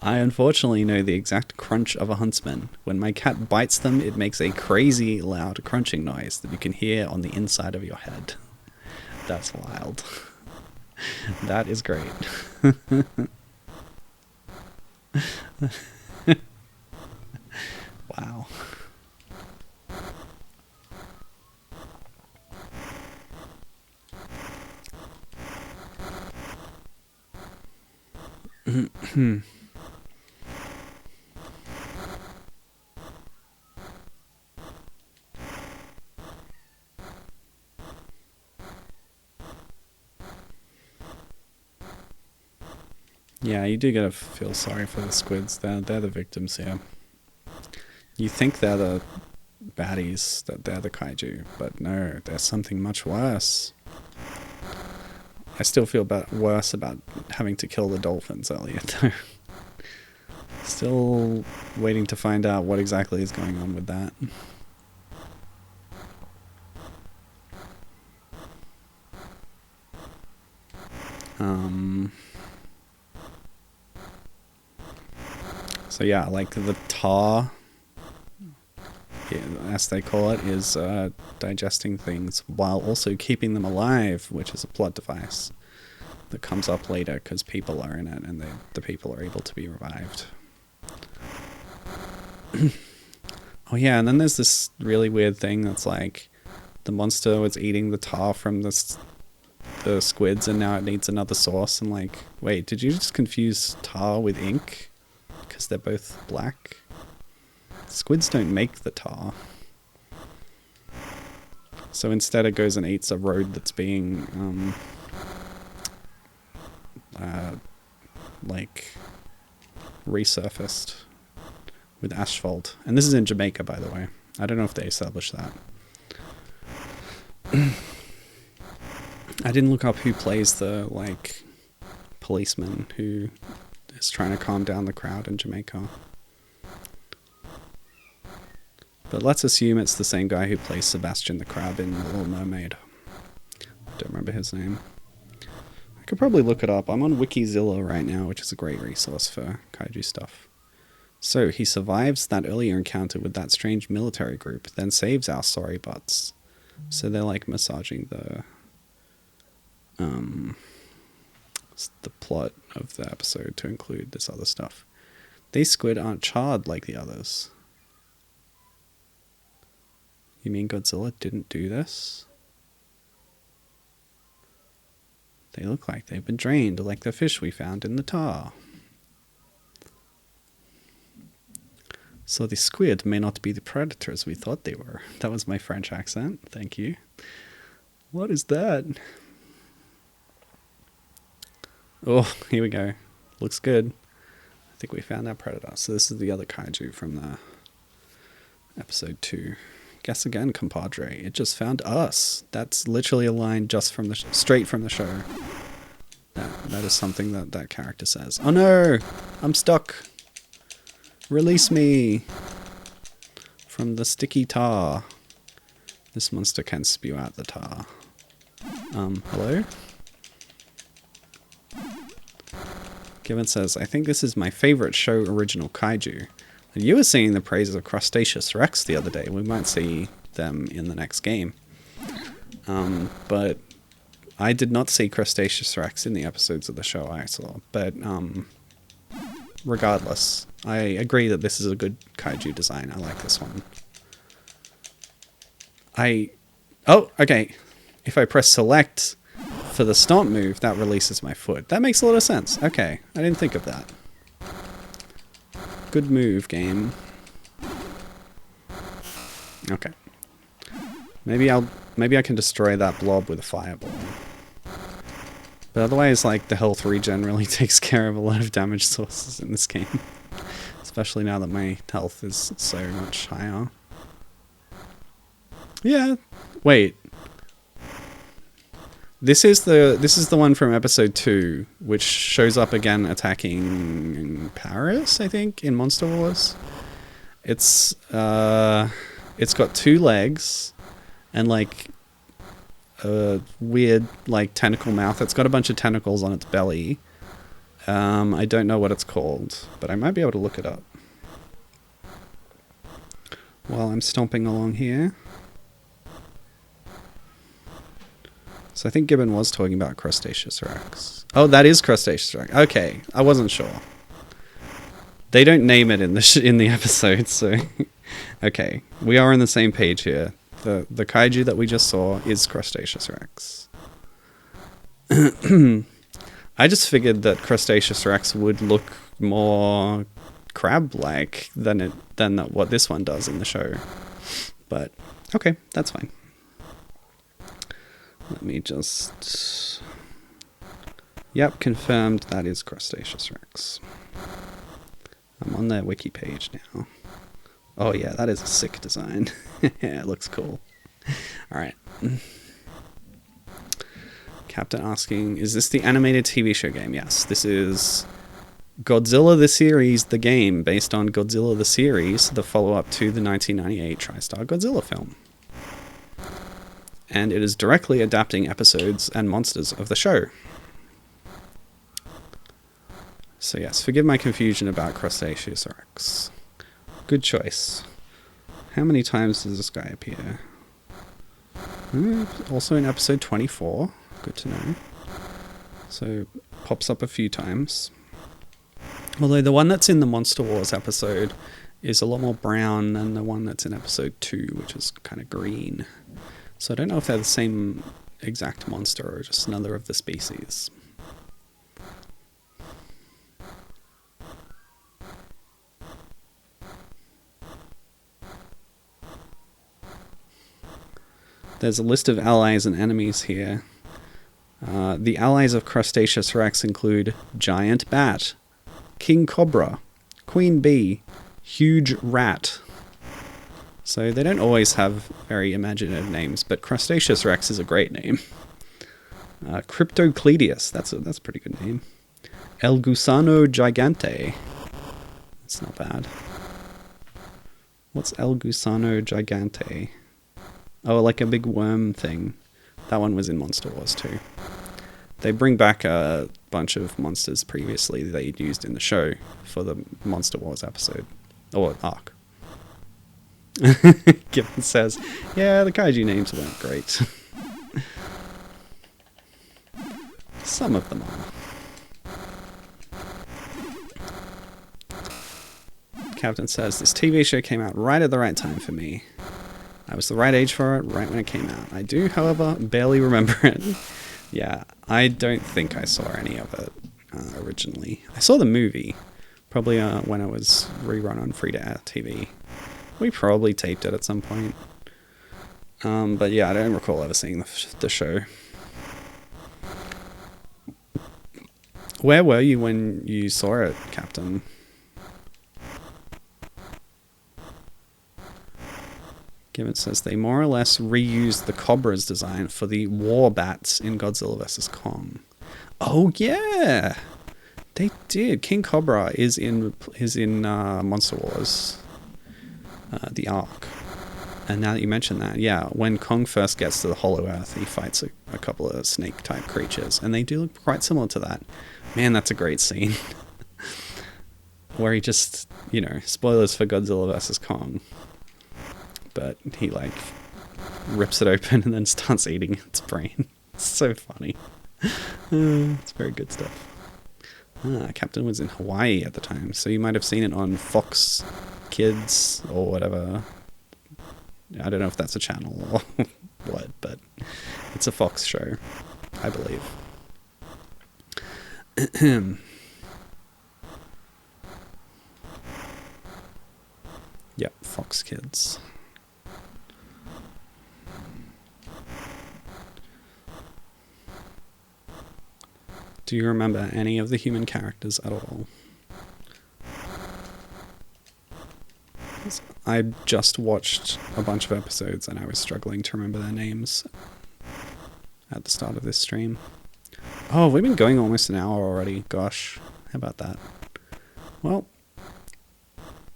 I unfortunately know the exact crunch of a huntsman. When my cat bites them, it makes a crazy loud crunching noise that you can hear on the inside of your head. That's wild. That is great. Wow. Yeah, you do gotta feel sorry for the squids. They're the victims here. You think they're the baddies, that they're the kaiju, but no, there's something much worse. I still feel worse about having to kill the dolphins earlier, though. Still waiting to find out what exactly is going on with that. So yeah, like the tar, as they call it, is digesting things while also keeping them alive, which is a plot device that comes up later because people are in it and the people are able to be revived. Oh yeah, and then there's this really weird thing that's like the monster was eating the tar from the squids and now it needs another source, and like, wait, did you just confuse tar with ink? Because they're both black. Squids don't make the tar. So instead it goes and eats a road that's being like resurfaced with asphalt. And this is in Jamaica, by the way. I don't know if they established that. I didn't look up who plays the like policeman who is trying to calm down the crowd in Jamaica. But let's assume it's the same guy who plays Sebastian the Crab in The Little Mermaid. Don't remember his name. I could probably look it up. I'm on Wikizilla right now, which is a great resource for kaiju stuff. So, he survives that earlier encounter with that strange military group, then saves our sorry butts. So they're like massaging the plot of the episode to include this other stuff. These squid aren't charred like the others. You mean Godzilla didn't do this? They look like they've been drained, like the fish we found in the tar. So the squid may not be the predators we thought they were. That was my French accent. Thank you. What is that? Oh, here we go. Looks good. I think we found our predator. So this is the other kaiju from the episode 2. Guess again, compadre. It just found us. That's literally a line just from the straight from the show. That is something that character says. Oh no! I'm stuck. Release me from the sticky tar. This monster can spew out the tar. Hello? Given says, I think this is my favorite show original kaiju. You were singing the praises of Crustaceous Rex the other day. We might see them in the next game. But I did not see Crustaceous Rex in the episodes of the show I saw. But regardless, I agree that this is a good kaiju design. I like this one. Oh, okay. If I press select for the stomp move, that releases my foot. That makes a lot of sense. Okay, I didn't think of that. Good move, game. Okay. Maybe I can destroy that blob with a fireball. But otherwise, like, the health regen really takes care of a lot of damage sources in this game. Especially now that my health is so much higher. Yeah. Wait. This is the one from episode 2, which shows up again attacking Paris, I think, in Monster Wars. It's got 2 legs and like a weird like tentacle mouth. It's got a bunch of tentacles on its belly. I don't know what it's called, but I might be able to look it up while I'm stomping along here. So I think Gibbon was talking about Crustaceous Rex. Oh, that is Crustaceous Rex. Okay, I wasn't sure. They don't name it in the episode, so okay, we are on the same page here. The kaiju that we just saw is Crustaceous Rex. I just figured that Crustaceous Rex would look more crab-like than what this one does in the show. But okay, that's fine. Let me just... Yep, confirmed that is Crustaceous Rex. I'm on their wiki page now. Oh yeah, that is a sick design. Yeah, it looks cool. Alright. Captain asking, is this the animated TV show game? Yes, this is Godzilla the Series, the game, based on Godzilla the Series, the follow-up to the 1998 Tristar Godzilla film. And it is directly adapting episodes and monsters of the show. So yes, forgive my confusion about Crustaceous Rex. Good choice. How many times does this guy appear? Also in episode 24. Good to know. So, pops up a few times. Although the one that's in the Monster Wars episode is a lot more brown than the one that's in episode 2, which is kind of green. So I don't know if they're the same exact monster or just another of the species. There's a list of allies and enemies here. The allies of Crustaceous Rex include Giant Bat, King Cobra, Queen Bee, Huge Rat. So they don't always have very imaginative names, but Crustaceous Rex is a great name. Cryptocleidius, that's a pretty good name. El Gusano Gigante. That's not bad. What's El Gusano Gigante? Oh, like a big worm thing. That one was in Monster Wars too. They bring back a bunch of monsters previously that you'd used in the show for the Monster Wars episode. Or arc. Gibbon says, yeah, the kaiju names weren't great. Some of them are. Captain says, this TV show came out right at the right time for me. I was the right age for it, right when it came out. I do, however, barely remember it. Yeah, I don't think I saw any of it originally. I saw the movie, probably when it was rerun on free-to-air TV. We probably taped it at some point. But yeah, I don't recall ever seeing the show. Where were you when you saw it, Captain? Gibbon says they more or less reused the Cobra's design for the war bats in Godzilla vs. Kong. Oh yeah, they did. King Cobra is in Monster Wars, the arc. And now that you mention that, yeah, when Kong first gets to the Hollow Earth, he fights a couple of snake-type creatures, and they do look quite similar to that. Man, that's a great scene. Where he just, spoilers for Godzilla vs. Kong. But he, rips it open and then starts eating its brain. It's so funny. It's very good stuff. Captain was in Hawaii at the time, so you might have seen it on Fox Kids or whatever. I don't know if that's a channel or what, but it's a Fox show, I believe. Yep, Fox Kids. Do you remember any of the human characters at all? I just watched a bunch of episodes and I was struggling to remember their names at the start of this stream. Oh, we've been going almost an hour already. Gosh, how about that? Well,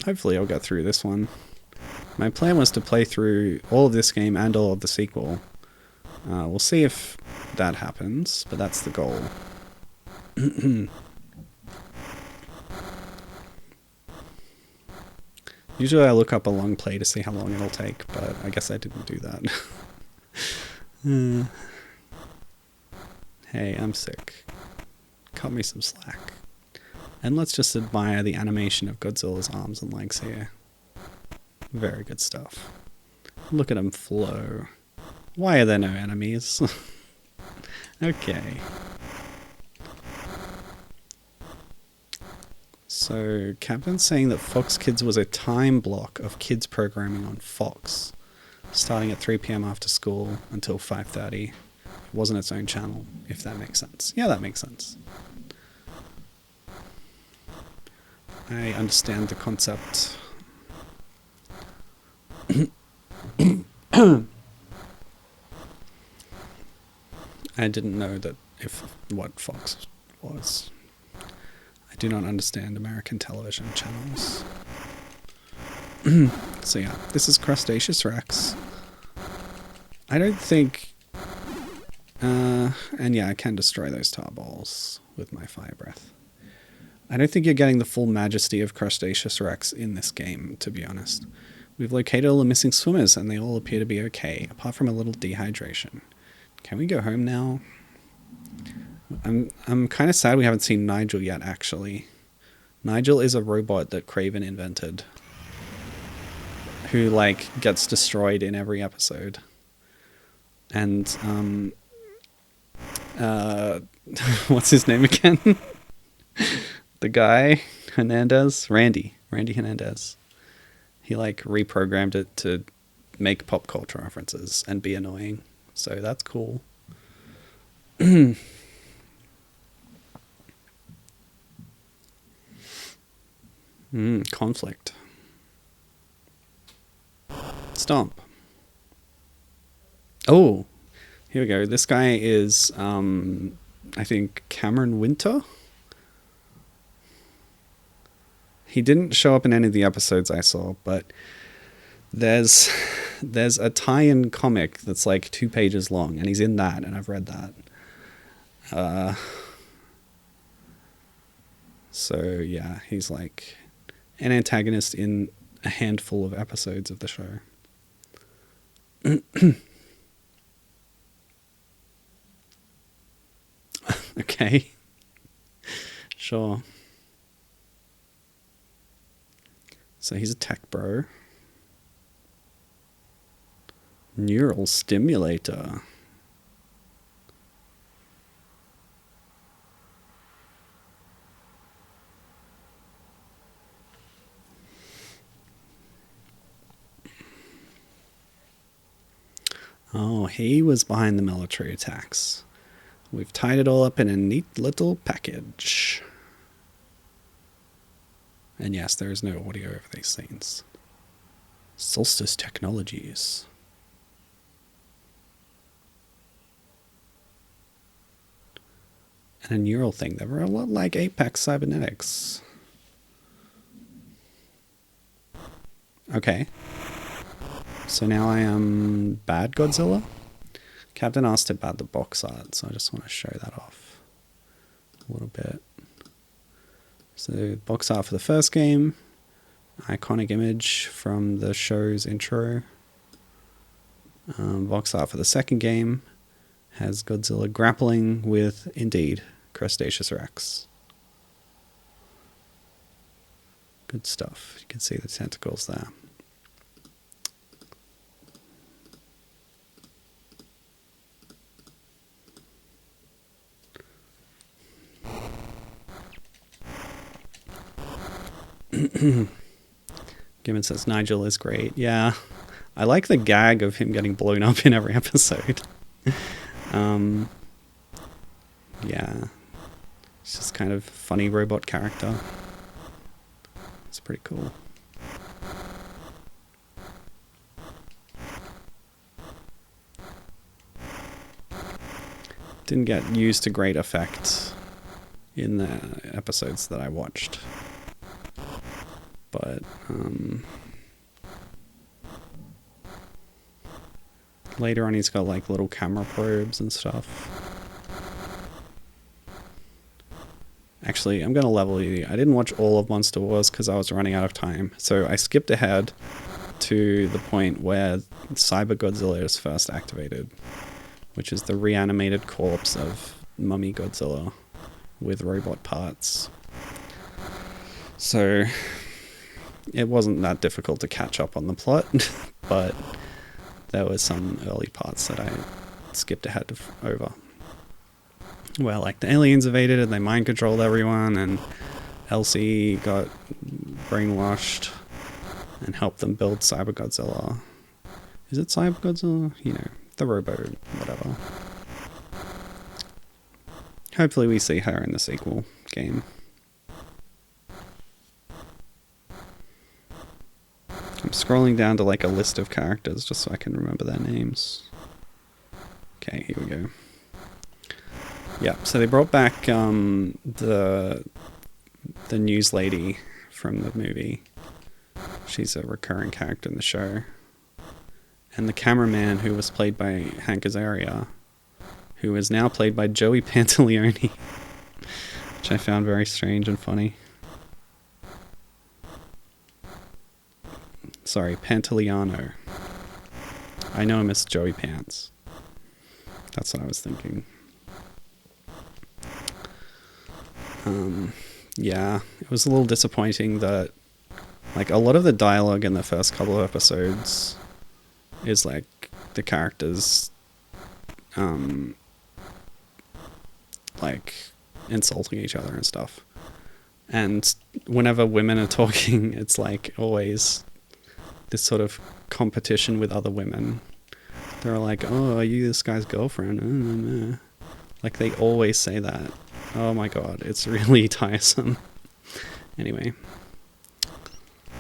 hopefully I'll get through this one. My plan was to play through all of this game and all of the sequel. We'll see if that happens, but that's the goal. Usually I look up a long play to see how long it'll take, but I guess I didn't do that. Hey, I'm sick. Cut me some slack. And let's just admire the animation of Godzilla's arms and legs here. Very good stuff. Look at him flow. Why are there no enemies? Okay. So, Captain's saying that Fox Kids was a time block of kids programming on Fox, starting at 3 p.m. after school until 5:30. It wasn't its own channel, if that makes sense. Yeah, that makes sense. I understand the concept. I didn't know that what Fox was. I do not understand American television channels. So yeah, this is Crustaceous Rex. I don't think... and yeah, I can destroy those tar balls with my fire breath. I don't think you're getting the full majesty of Crustaceous Rex in this game, to be honest. We've located all the missing swimmers, and they all appear to be okay, apart from a little dehydration. Can we go home now? I'm kind of sad we haven't seen Nigel yet, actually. Nigel is a robot that Craven invented, who, gets destroyed in every episode. And, what's his name again? The guy, Hernandez? Randy Hernandez. He, reprogrammed it to make pop culture references and be annoying. So that's cool. Conflict. Stomp. Oh, here we go. This guy is, I think, Cameron Winter. He didn't show up in any of the episodes I saw, but there's a tie-in comic that's like 2 pages long, and he's in that, and I've read that. So yeah, he's like an antagonist in a handful of episodes of the show. Okay. Sure. So he's a tech bro. Neural stimulator. Oh, he was behind the military attacks. We've tied it all up in a neat little package. And yes, there is no audio over these scenes. Solstice Technologies. And a neural thing. They were a lot like Apex Cybernetics. Okay. So now I am bad Godzilla? Captain asked about the box art, so I just want to show that off a little bit. So box art for the first game, iconic image from the show's intro. Box art for the second game has Godzilla grappling with, indeed, Crustaceous Rex. Good stuff. You can see the tentacles there. Gibbon says Nigel is great. Yeah, I like the gag of him getting blown up in every episode. Yeah, it's just kind of funny robot character. It's pretty cool. Didn't get used to great effect in the episodes that I watched. But later on he's got like little camera probes and stuff. Actually, I'm going to level you. I didn't watch all of Monster Wars because I was running out of time. So I skipped ahead to the point where Cyber Godzilla is first activated, which is the reanimated corpse of Mummy Godzilla with robot parts. So it wasn't that difficult to catch up on the plot, but there were some early parts that I skipped ahead over. Where like the aliens invaded and they mind controlled everyone, and Elsie got brainwashed and helped them build Cyber Godzilla. Is it Cyber Godzilla? You know, the robo, whatever. Hopefully we see her in the sequel game. I'm scrolling down to like a list of characters just so I can remember their names. Okay, here we go. Yeah, so they brought back the news lady from the movie. She's a recurring character in the show. And the cameraman, who was played by Hank Azaria, who is now played by Joey Pantaleone, which I found very strange and funny. Sorry, Pantaleano. I know him as Joey Pants. That's what I was thinking. Yeah, it was a little disappointing that like a lot of the dialogue in the first couple of episodes is like the characters like insulting each other and stuff. And whenever women are talking, it's like always this sort of competition with other women. They're like, oh, are you this guy's girlfriend? Like they always say that. Oh my god, it's really tiresome. Anyway.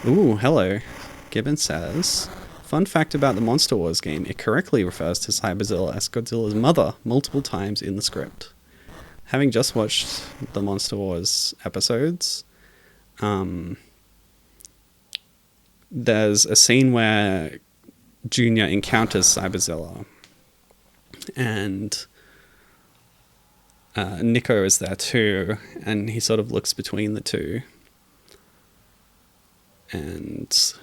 Ooh, hello. Gibbon says, fun fact about the Monster Wars game, it correctly refers to Cyberzilla as Godzilla's mother multiple times in the script. Having just watched the Monster Wars episodes, there's a scene where Junior encounters Cyberzilla, and Nico is there too, and he sort of looks between the two, and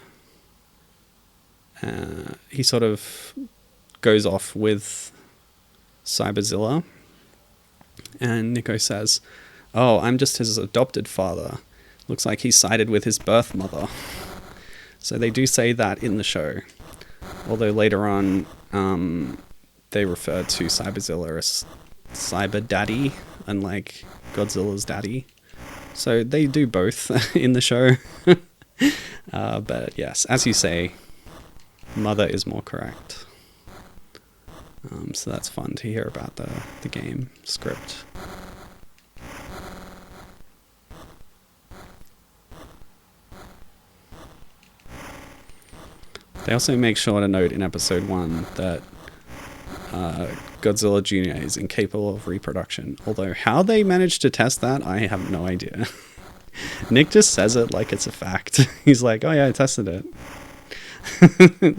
he sort of goes off with Cyberzilla, and Nico says, "Oh, I'm just his adopted father. Looks like he sided with his birth mother." So they do say that in the show, although later on they refer to Cyberzilla as Cyber Daddy, unlike Godzilla's daddy. So they do both in the show. But yes, as you say, mother is more correct. So that's fun to hear about the game script. They also make sure to note in episode 1 that Godzilla Jr. is incapable of reproduction. Although how they managed to test that, I have no idea. Nick just says it like it's a fact. He's like, "Oh yeah, I tested it."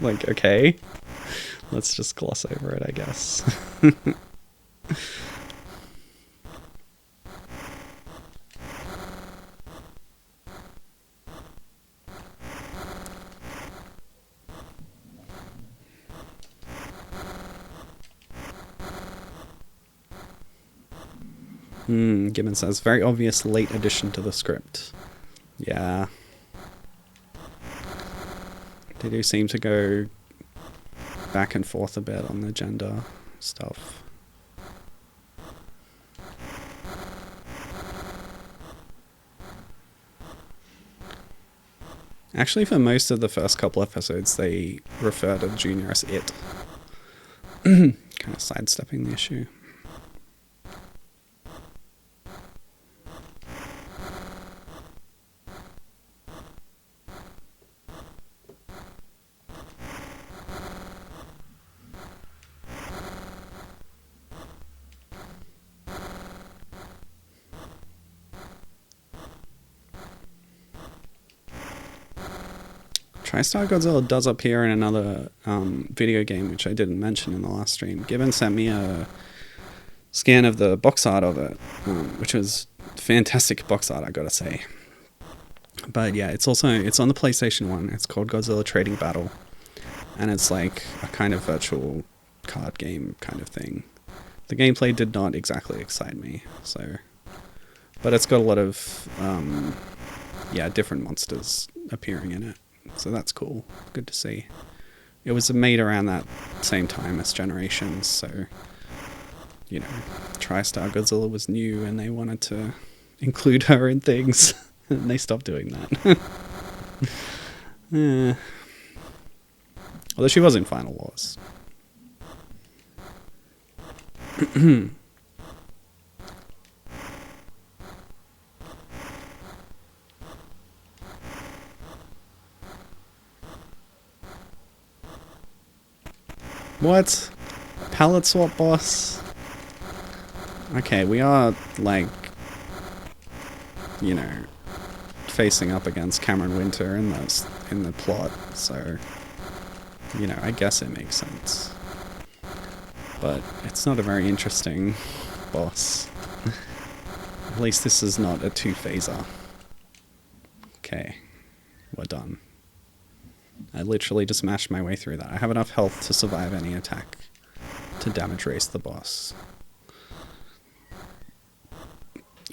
Like, okay. Let's just gloss over it, I guess. Gibbon says, very obvious late addition to the script. Yeah. They do seem to go back and forth a bit on the gender stuff. Actually, for most of the first couple episodes, they refer to Junior as it. Kind of sidestepping the issue. Tristar Godzilla does appear in another video game, which I didn't mention in the last stream. Gibbon sent me a scan of the box art of it, which was fantastic box art, I gotta say. But yeah, it's on the PlayStation 1. It's called Godzilla Trading Battle, and it's like a kind of virtual card game kind of thing. The gameplay did not exactly excite me, but it's got a lot of different monsters appearing in it. So that's cool. Good to see. It was made around that same time as Generations, so, you know, TriStar Godzilla was new and they wanted to include her in things. And they stopped doing that. Although she was in Final Wars. What? Palette swap boss? Okay, we are, like, you know, facing up against Cameron Winter in the plot, so, you know, I guess it makes sense. But it's not a very interesting boss. At least this is not a two-phaser. Okay, we're done. I literally just mashed my way through that. I have enough health to survive any attack to damage race the boss.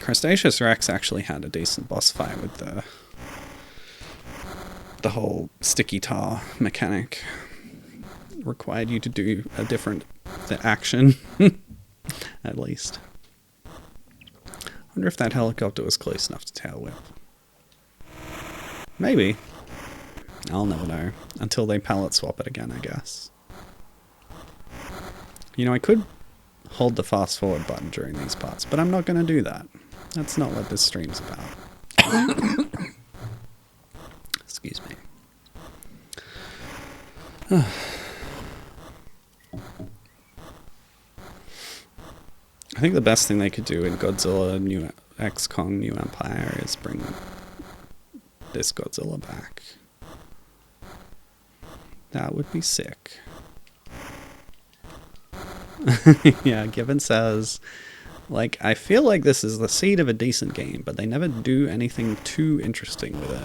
Crustaceous Rex actually had a decent boss fight with the whole sticky tar mechanic. Required you to do a different action, at least. I wonder if that helicopter was close enough to tail whip. Maybe. I'll never know. Until they palette swap it again, I guess. You know, I could hold the fast forward button during these parts, but I'm not going to do that. That's not what this stream's about. Excuse me. I think the best thing they could do in Godzilla New X Kong New Empire is bring this Godzilla back. That would be sick. Yeah, Gibbon says, like, I feel like this is the seed of a decent game, but they never do anything too interesting with it.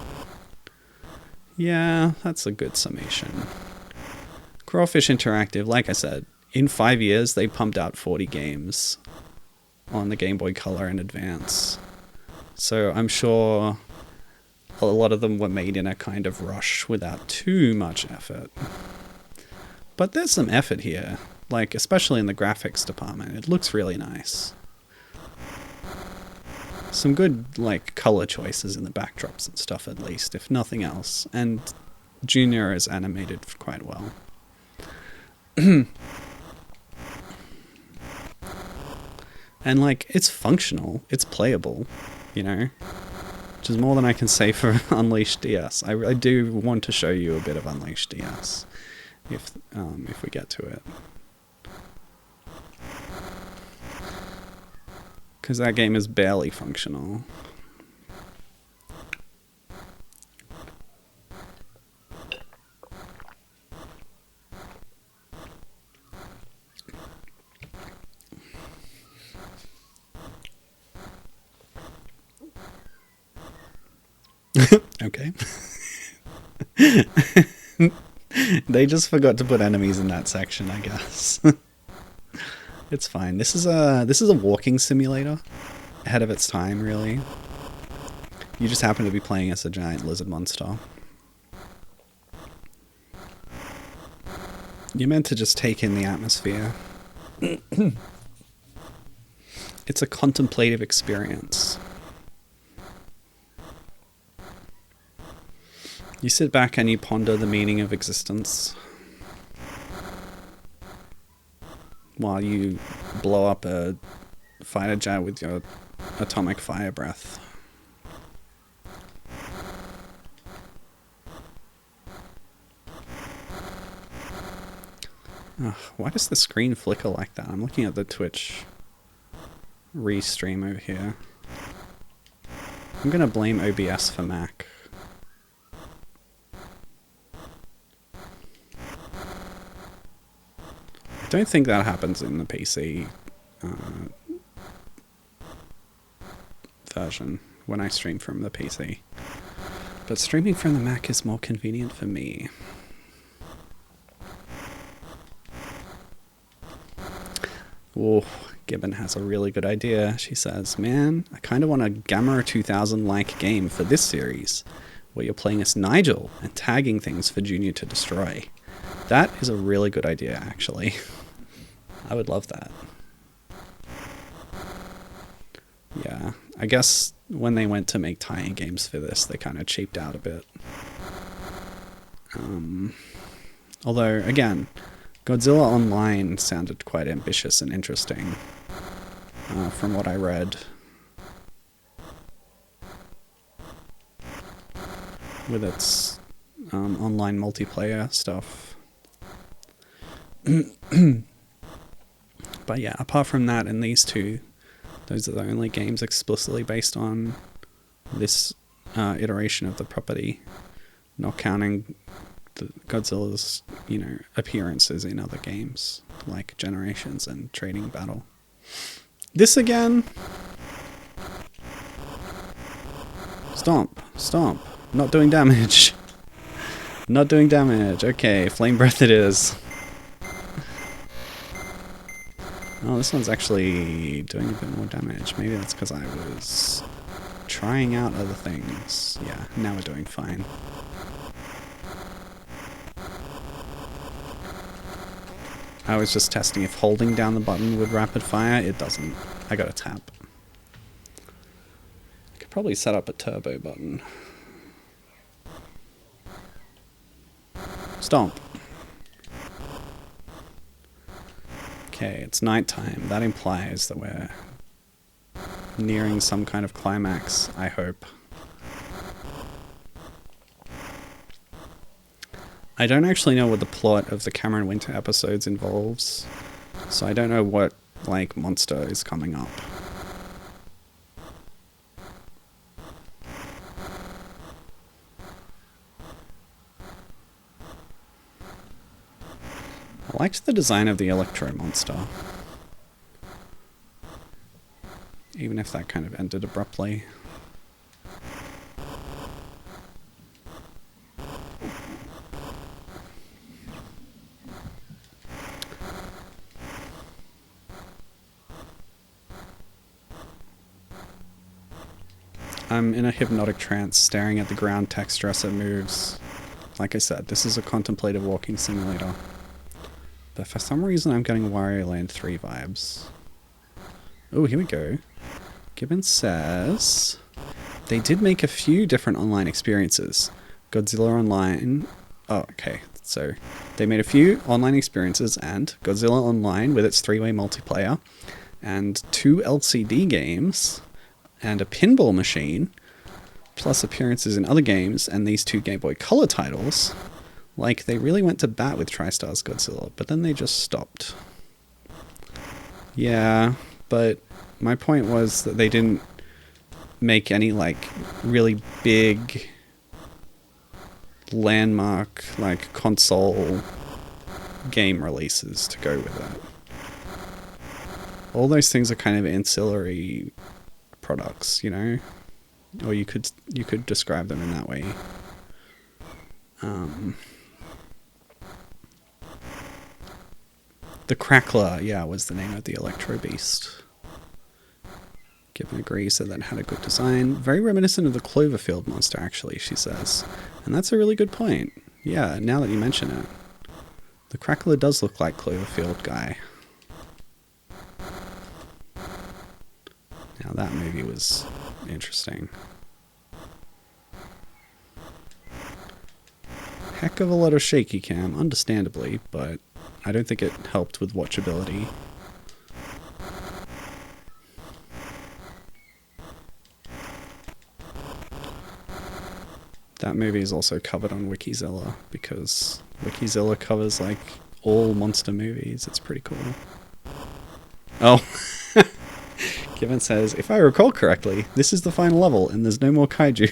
Yeah, that's a good summation. Crawfish Interactive, like I said, in 5 years they pumped out 40 games on the Game Boy Color and Advance. So I'm sure a lot of them were made in a kind of rush without too much effort. But there's some effort here, like especially in the graphics department. It looks really nice. Some good like color choices in the backdrops and stuff at least, if nothing else. And Junior is animated quite well. And like, it's functional, it's playable, you know, which is more than I can say for Unleashed DS. I do want to show you a bit of Unleashed DS if we get to it, because that game is barely functional. Okay. They just forgot to put enemies in that section, I guess. It's fine. This is a walking simulator, ahead of its time, really. You just happen to be playing as a giant lizard monster. You're meant to just take in the atmosphere. It's a contemplative experience. You sit back and you ponder the meaning of existence while you blow up a fighter jet with your atomic fire breath. Ugh, why does the screen flicker like that? I'm looking at the Twitch restream over here. I'm gonna blame OBS for Mac. I don't think that happens in the PC version when I stream from the PC. But streaming from the Mac is more convenient for me. Oh, Gibbon has a really good idea. She says, man, I kind of want a Gamma 2000-like game for this series, where you're playing as Nigel and tagging things for Junior to destroy. That is a really good idea, actually. I would love that. Yeah, I guess when they went to make tie-in games for this, they kind of cheaped out a bit. Although, again, Godzilla Online sounded quite ambitious and interesting, from what I read. With its online multiplayer stuff. But yeah, apart from that and these two, those are the only games explicitly based on this iteration of the property, not counting Godzilla's, you know, appearances in other games like Generations and Trading Battle. This again. Stomp, stomp. Not doing damage. Not doing damage. Okay, Flame Breath it is. Oh, this one's actually doing a bit more damage. Maybe that's because I was trying out other things. Yeah, now we're doing fine. I was just testing if holding down the button would rapid fire. It doesn't. I gotta tap. I could probably set up a turbo button. Stomp. Okay, it's nighttime. That implies that we're nearing some kind of climax, I hope. I don't actually know what the plot of the Cameron Winter episodes involves, so I don't know what, like, monster is coming up. I liked the design of the Electro monster. Even if that kind of ended abruptly. I'm in a hypnotic trance, staring at the ground texture as it moves. Like I said, this is a contemplative walking simulator. But for some reason I'm getting Wario Land 3 vibes. Oh, here we go. Gibbon says they did make a few different online experiences. Godzilla Online... Oh, okay. So they made a few online experiences, and Godzilla Online with its 3-way multiplayer, and 2 LCD games, and a pinball machine, plus appearances in other games, and these 2 Game Boy Color titles. Like, they really went to bat with Tristar's Godzilla, but then they just stopped. Yeah, but my point was that they didn't make any, like, really big landmark, like, console game releases to go with it. All those things are kind of ancillary products, you know? Or you could describe them in that way. The Crackler, yeah, was the name of the Electro Beast. Gibbon agrees that that had a good design. Very reminiscent of the Cloverfield monster, actually, she says. And that's a really good point. Yeah, now that you mention it. The Crackler does look like Cloverfield guy. Now that movie was interesting. Heck of a lot of shaky cam, understandably, but I don't think it helped with watchability. That movie is also covered on Wikizilla, because Wikizilla covers, like, all monster movies. It's pretty cool. Oh. Given says, if I recall correctly, this is the final level and there's no more kaiju.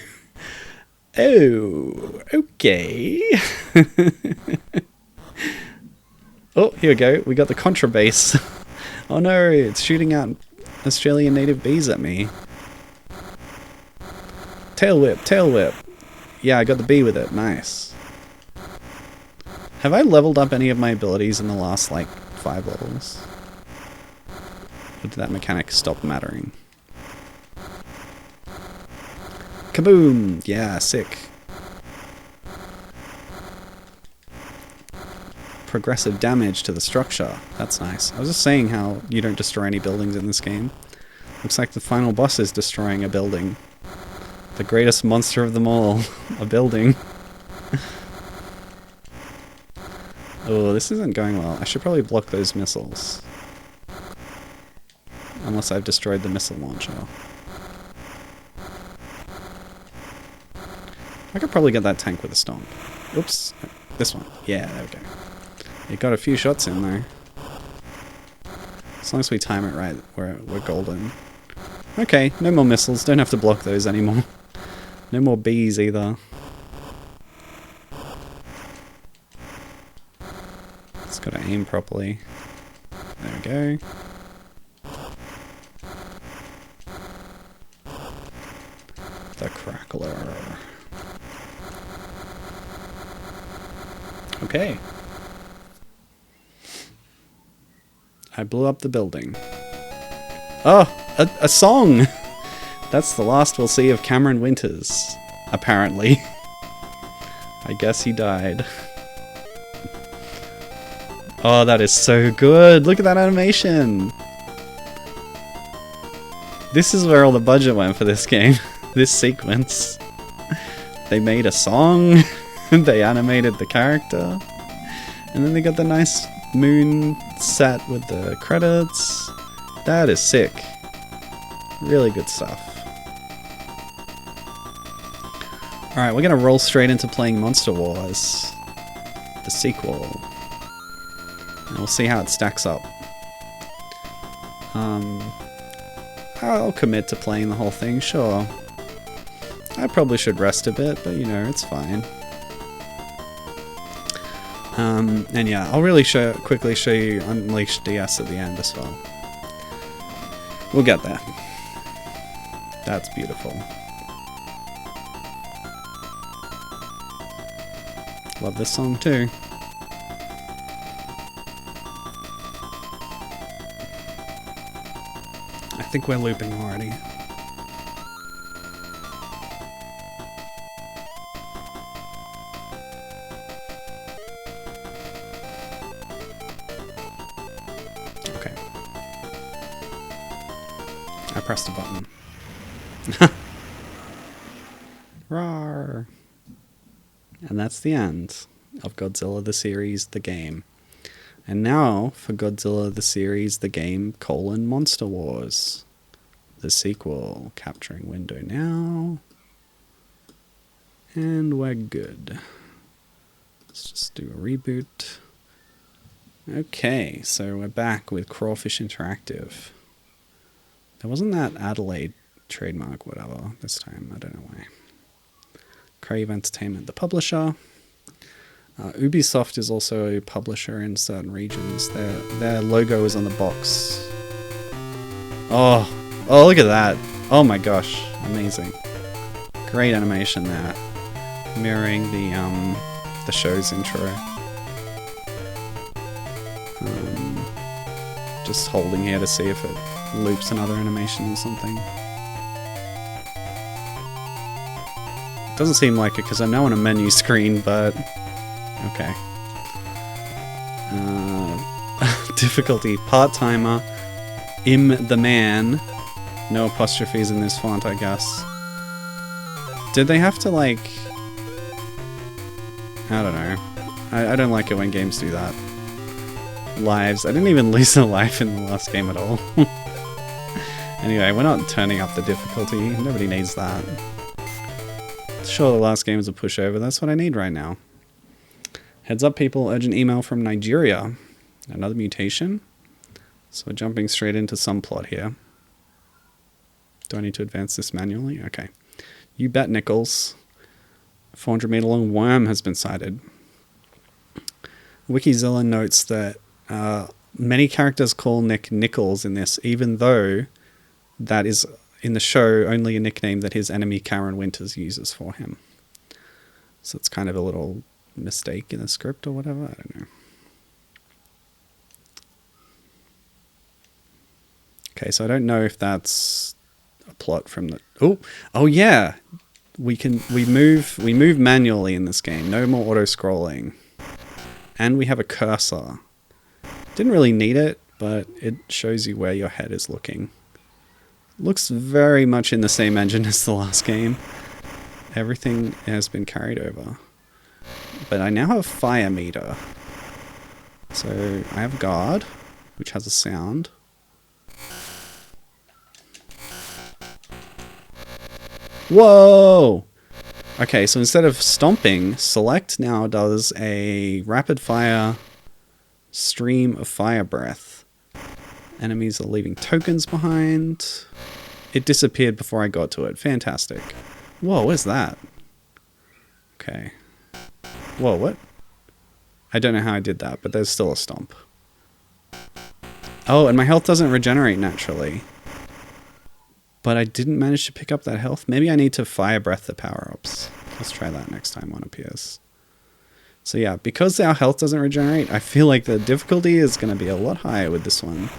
Oh, okay. Oh, here we go. We got the Contra base. Oh no, it's shooting out Australian native bees at me. Tail whip, tail whip. Yeah, I got the bee with it. Nice. Have I leveled up any of my abilities in the last, like, 5 levels? Or did that mechanic stop mattering? Kaboom! Yeah, sick. Progressive damage to the structure. That's nice. I was just saying how you don't destroy any buildings in this game. Looks like the final boss is destroying a building. The greatest monster of them all. A building. Oh, this isn't going well. I should probably block those missiles. Unless I've destroyed the missile launcher. I could probably get that tank with a stomp. Oops. This one. Yeah, there we go. It got a few shots in there. As long as we time it right, we're golden. Okay, no more missiles. Don't have to block those anymore. No more bees either. Just gotta aim properly. There we go. The Crackler. Okay. I blew up the building. Oh, a song! That's the last we'll see of Cameron Winters, apparently. I guess he died. Oh, that is so good! Look at that animation! This is where all the budget went for this game. This sequence. They made a song, they animated the character, and then they got the nice moon set with the credits. That is sick. Really good stuff. Alright, we're gonna roll straight into playing Monster Wars, the sequel. And we'll see how it stacks up. I'll commit to playing the whole thing, sure. I probably should rest a bit, but you know, it's fine. And yeah, I'll really quickly show you Unleashed DS at the end as well. We'll get there. That's beautiful. Love this song too. I think we're looping already. Okay. I pressed a button. Rawr. And that's the end of Godzilla the series, the game. And now for Godzilla the series, the game, Monster Wars. The sequel. Capturing window now. And we're good. Let's just do a reboot. Okay, so we're back with Crawfish Interactive. There wasn't that Adelaide trademark, whatever, this time. I don't know why. Crave Entertainment, the publisher. Ubisoft is also a publisher in certain regions. Their logo is on the box. Oh, look at that. Oh my gosh, amazing. Great animation there. Mirroring the show's intro. Just holding here to see if it loops another animation or something. Doesn't seem like it because I'm now on a menu screen, but okay. Difficulty, part-timer, the man. No apostrophes in this font, I guess. Did they have to, like... I don't know. I don't like it when games do that. Lives. I didn't even lose a life in the last game at all. Anyway, we're not turning up the difficulty. Nobody needs that. Sure, the last game is a pushover. That's what I need right now. Heads up, people. Urgent email from Nigeria. Another mutation. So we're jumping straight into some plot here. Do I need to advance this manually? Okay. You bet, Nichols. 400 meter long worm has been sighted. Wikizilla notes that many characters call Nick Nichols in this, even though that is, in the show, only a nickname that his enemy Karen Winters uses for him. So it's kind of a little mistake in the script or whatever, I don't know. Okay, so I don't know if that's a plot from the... Oh yeah! We move manually in this game. No more auto-scrolling. And we have a cursor. Didn't really need it, but it shows you where your head is looking. Looks very much in the same engine as the last game. Everything has been carried over. But I now have fire meter. So I have guard, which has a sound. Whoa! Okay, so instead of stomping, select now does a rapid fire stream of fire breath. Enemies are leaving tokens behind. It disappeared before I got to it. Fantastic. Whoa, where's that? Okay. Whoa, what? I don't know how I did that, but there's still a stomp. Oh, and my health doesn't regenerate naturally. But I didn't manage to pick up that health. Maybe I need to fire breath the power-ups. Let's try that next time one appears. So yeah, because our health doesn't regenerate, I feel like the difficulty is going to be a lot higher with this one.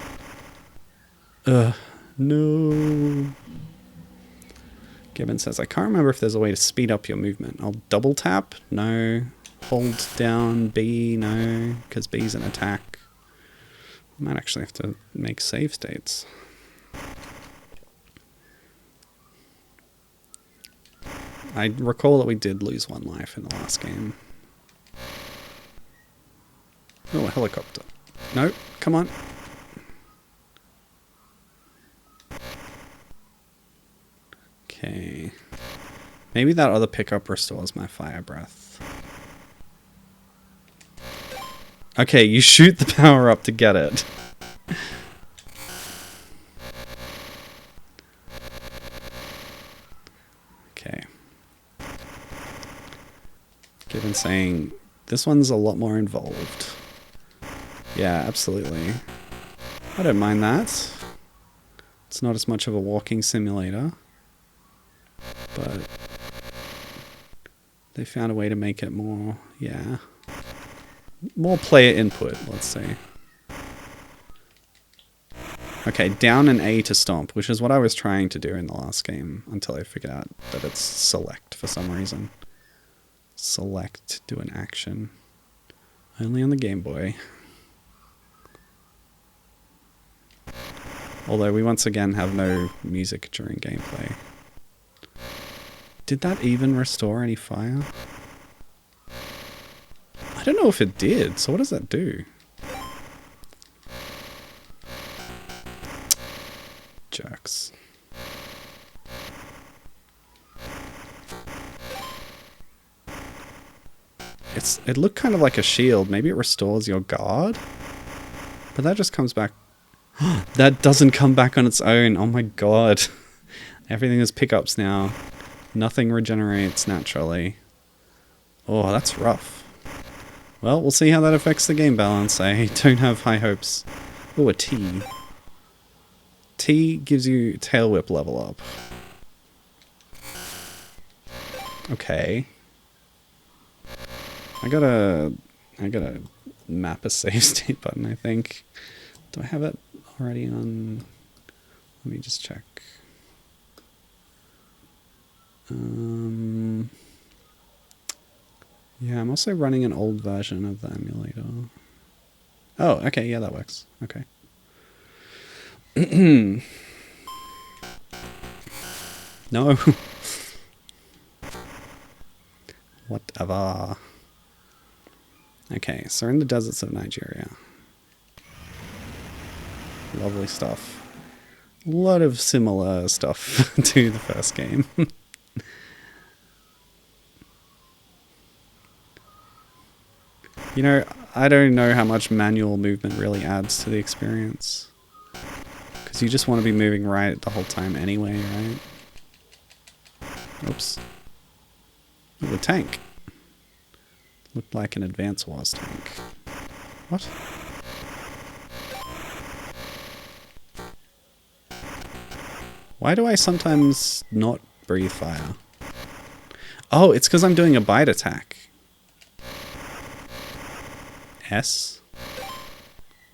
No. Gibbon says, I can't remember if there's a way to speed up your movement. I'll double tap? No. Hold down B? No. Because B's an attack. I might actually have to make save states. I recall that we did lose one life in the last game. Oh, a helicopter. No, come on. Okay. Maybe that other pickup restores my fire breath. Okay, you shoot the power up to get it. Okay. Given saying This one's a lot more involved. Yeah, absolutely. I don't mind that. It's not as much of a walking simulator, but they found a way to make it more, yeah, more player input, let's say. Okay, down and A to stomp, which is what I was trying to do in the last game until I figured out that it's select for some reason. Select, do an action. Only on the Game Boy. Although we once again have no music during gameplay. Did that even restore any fire? I don't know if it did, so what does that do? Jerks. It looked kind of like a shield. Maybe it restores your guard? But that just comes back. That doesn't come back on its own. Oh my god. Everything is pickups now. Nothing regenerates naturally. Oh, that's rough. Well, we'll see how that affects the game balance. I don't have high hopes. Oh, a T. T gives you tail whip level up. Okay. I gotta map a save state button, I think. Do I have it already on? Let me just check. Yeah, I'm also running an old version of the emulator. Oh, okay, yeah, that works. Okay. No. Whatever. Okay, so we're in the deserts of Nigeria. Lovely stuff. A lot of similar stuff to the first game. You know, I don't know how much manual movement really adds to the experience. Because you just want to be moving right the whole time anyway, right? Oops. Ooh, a tank. Looked like an Advance Wars tank. What? Why do I sometimes not breathe fire? Oh, it's because I'm doing a bite attack. S.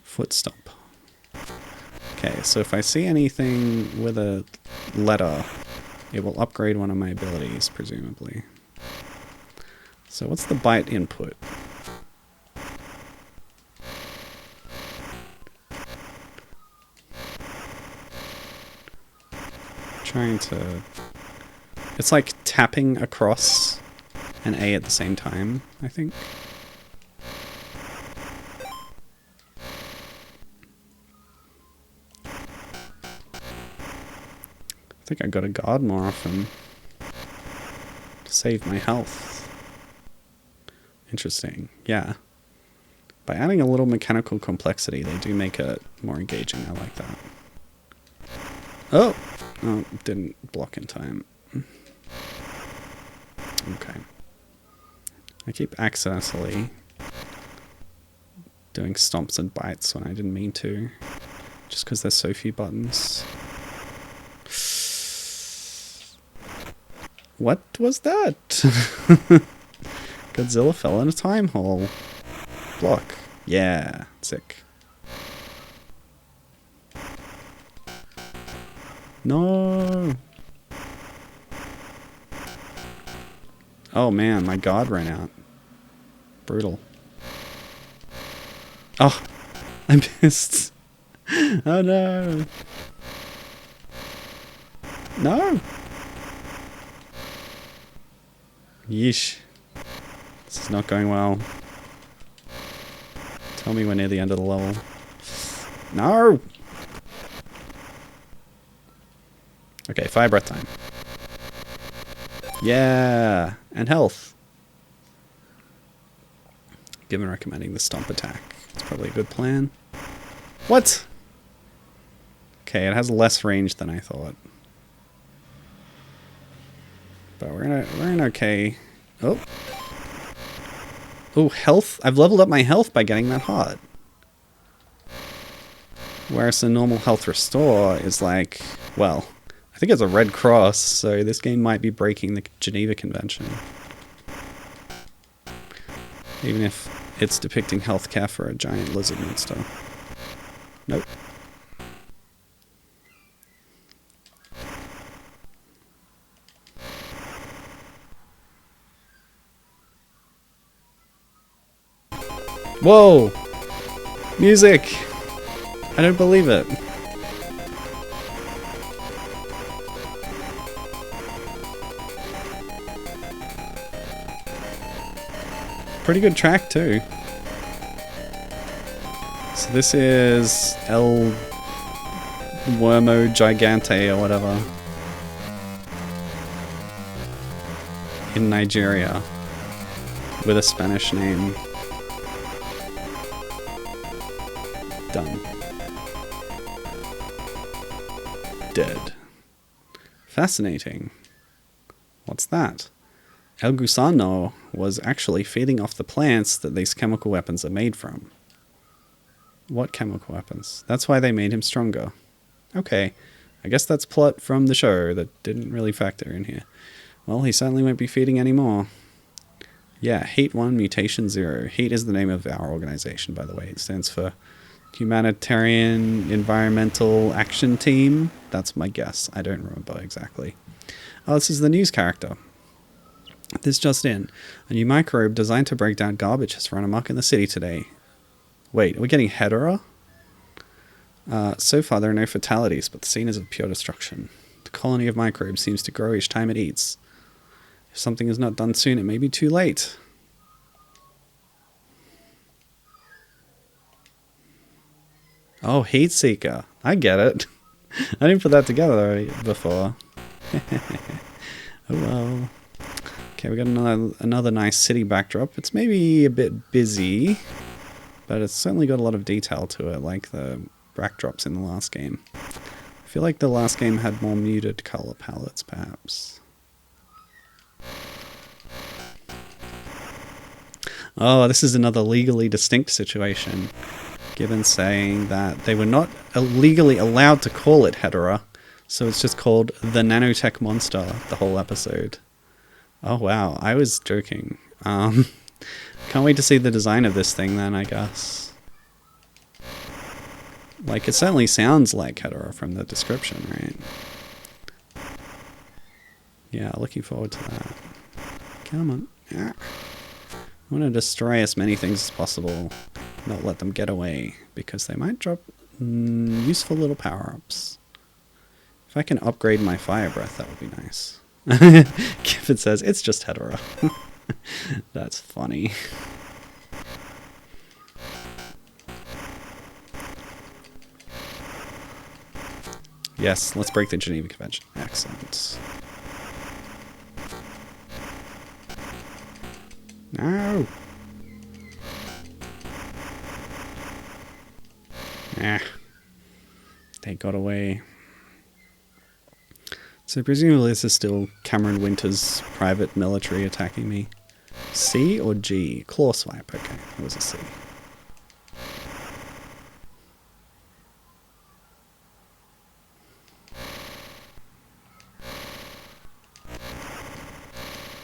Foot stomp. Okay, so if I see anything with a letter, it will upgrade one of my abilities, presumably. So what's the bite input? Trying to... It's like tapping across an A at the same time, I think. I think I gotta guard more often to save my health. Interesting, yeah. By adding a little mechanical complexity, they do make it more engaging. I like that. Oh! Oh, didn't block in time. Okay. I keep accidentally doing stomps and bites when I didn't mean to. Just because there's so few buttons. What was that? Godzilla fell in a time hole. Block. Yeah, sick. No. Oh man, my guard ran out. Brutal. Oh, I missed. Oh no. No. Yeesh. This is not going well. Tell me we're near the end of the level. No! Okay, fire breath time. Yeah! And health. Given recommending the stomp attack. It's probably a good plan. What? Okay, it has less range than I thought. But we're in okay. Oh. Oh, health. I've leveled up my health by getting that heart. Whereas a normal health restore is like, well, I think it's a red cross, so this game might be breaking the Geneva Convention. Even if it's depicting healthcare for a giant lizard monster. Nope. Whoa! Music! I don't believe it. Pretty good track too. So this is El Wormo Gigante or whatever. In Nigeria. With a Spanish name. Done. Dead. Fascinating. What's that? El Gusano was actually feeding off the plants that these chemical weapons are made from. What chemical weapons? That's why they made him stronger. Okay, I guess that's plot from the show that didn't really factor in here. Well, he certainly won't be feeding anymore. Yeah, Heat 1 Mutation 0. Heat is the name of our organization, by the way. It stands for Humanitarian Environmental Action Team. That's my guess. I don't remember exactly. Oh, this is the news character. This just in. A new microbe designed to break down garbage has run amok in the city today. Wait, are we getting Hedera? So far there are no fatalities, but the scene is of pure destruction. The colony of microbes seems to grow each time it eats. If something is not done soon, it may be too late. Oh, Heat Seeker. I get it. I didn't put that together before. Oh well. Okay, we got another nice city backdrop. It's maybe a bit busy, but it's certainly got a lot of detail to it, like the backdrops in the last game. I feel like the last game had more muted color palettes, perhaps. Oh, this is another legally distinct situation. Given saying that they were not legally allowed to call it Hedera, so it's just called the Nanotech Monster the whole episode. Oh wow, I was joking. Can't wait to see the design of this thing then, I guess. Like, it certainly sounds like Hedera from the description, right? Yeah, looking forward to that. Come on. Yeah. I want to destroy as many things as possible, not let them get away, because they might drop useful little power-ups. If I can upgrade my fire breath, that would be nice. Gifford says, it's just Hedera. That's funny. Yes, let's break the Geneva Convention. Excellent. No! Ah. They got away. So presumably this is still Cameron Winter's private military attacking me. C or G? Claw swipe. Okay, it was a C.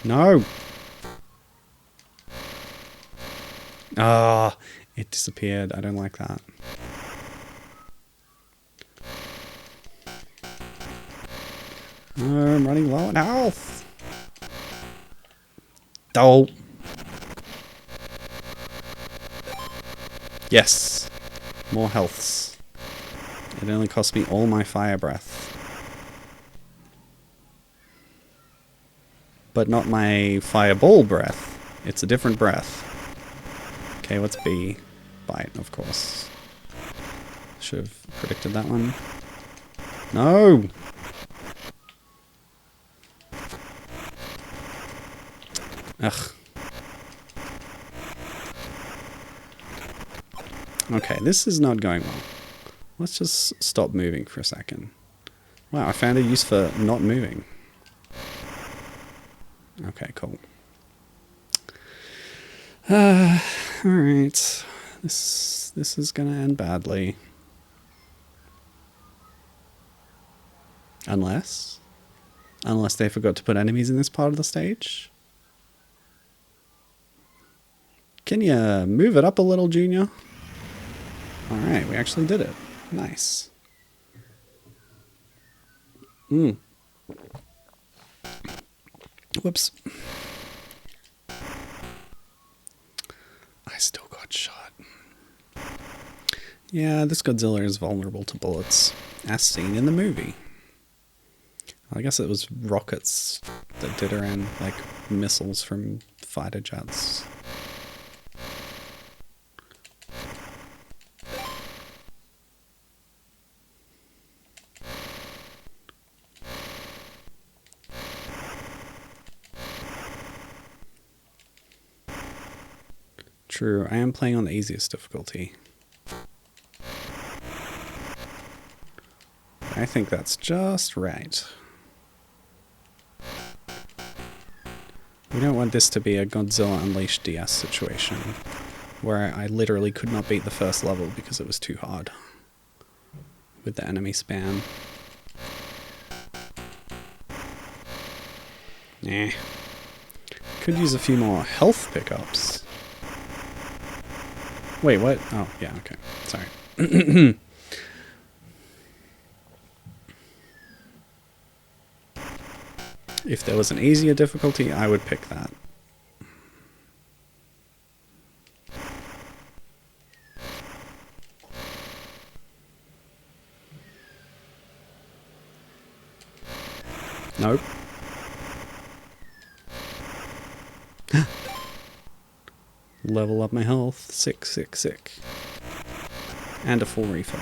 No! Ah, it disappeared. I don't like that. I'm running low on health. Oh. Yes. More healths. It only cost me all my fire breath. But not my fireball breath. It's a different breath. Okay, what's B? Bite, of course. Should have predicted that one. No! Ugh. Okay, this is not going well. Let's just stop moving for a second. Wow, I found a use for not moving. Okay, cool. Alright. This is gonna end badly. Unless they forgot to put enemies in this part of the stage. Can you move it up a little, Junior? Alright, we actually did it. Nice. Whoops. I still got shot. Yeah, this Godzilla is vulnerable to bullets, as seen in the movie. I guess it was rockets that did her in, like missiles from fighter jets. True, I am playing on the easiest difficulty. I think that's just right. We don't want this to be a Godzilla Unleashed DS situation, where I literally could not beat the first level because it was too hard with the enemy spam. Nah. Could use a few more health pickups. Wait, what? Oh, yeah, okay. Sorry. If there was an easier difficulty, I would pick that. Nope. Level up my health. Sick, sick, sick. And a full refill.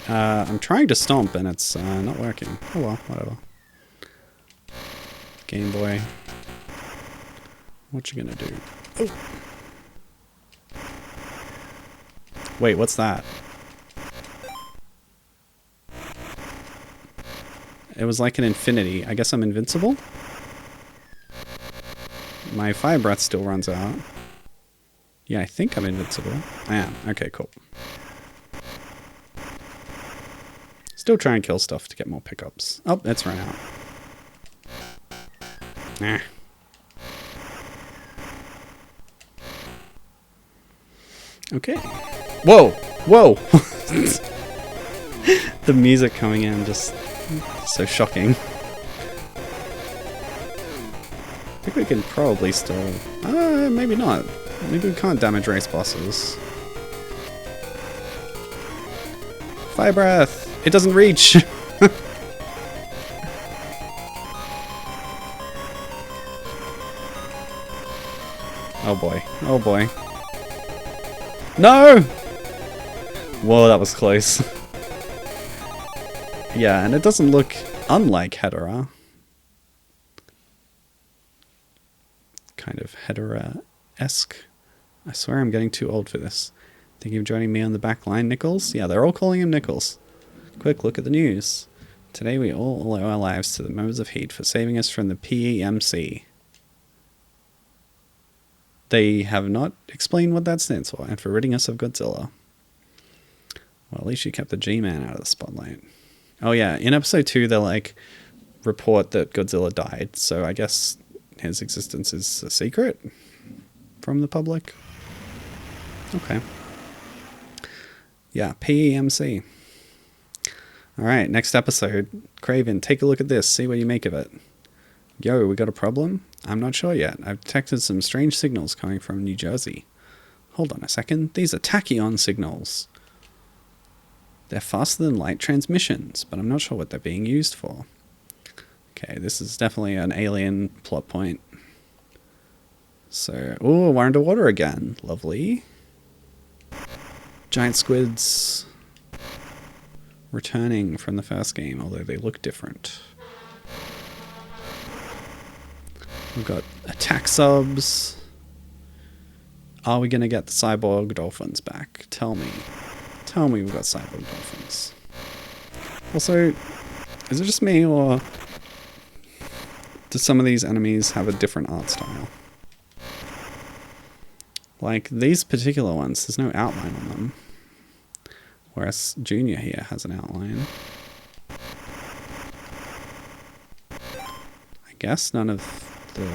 I'm trying to stomp and it's not working. Oh well, whatever. Game Boy. What you gonna do? Oh. Wait, what's that? It was like an infinity. I guess I'm invincible? My fire breath still runs out. Yeah, I think I'm invincible. I am. Okay, cool. Still try and kill stuff to get more pickups. Oh, it's run out. Nah. Okay. Whoa! Whoa! The music coming in just so shocking. I think we can probably still... maybe not. Maybe we can't damage race bosses. Fire breath! It doesn't reach! Oh boy. Oh boy. No! Whoa, that was close. Yeah, and it doesn't look unlike Hedorah. Kind of Hedorah-esque. I swear I'm getting too old for this. Thinking of joining me on the back line, Nichols? Yeah, they're all calling him Nichols. Quick look at the news. Today we all owe our lives to the members of Heat for saving us from the PEMC. They have not explained what that stands for, and for ridding us of Godzilla. Well, at least you kept the G-Man out of the spotlight. Oh yeah, in episode 2 they like report that Godzilla died, so I guess his existence is a secret from the public. Okay. Yeah, PEMC. Alright, next episode. Craven, take a look at this, see what you make of it. Yo, we got a problem? I'm not sure yet. I've detected some strange signals coming from New Jersey. Hold on a second. These are tachyon signals. They're faster than light transmissions, but I'm not sure what they're being used for. Okay, this is definitely an alien plot point. So, oh, we're underwater again. Lovely. Giant squids returning from the first game, although they look different. We've got attack subs. Are we going to get the cyborg dolphins back? Tell me. Tell me we've got cyborg dolphins. Also, is it just me or Do some of these enemies have a different art style? Like these particular ones, there's no outline on them. Whereas Junior here has an outline. I guess none of the...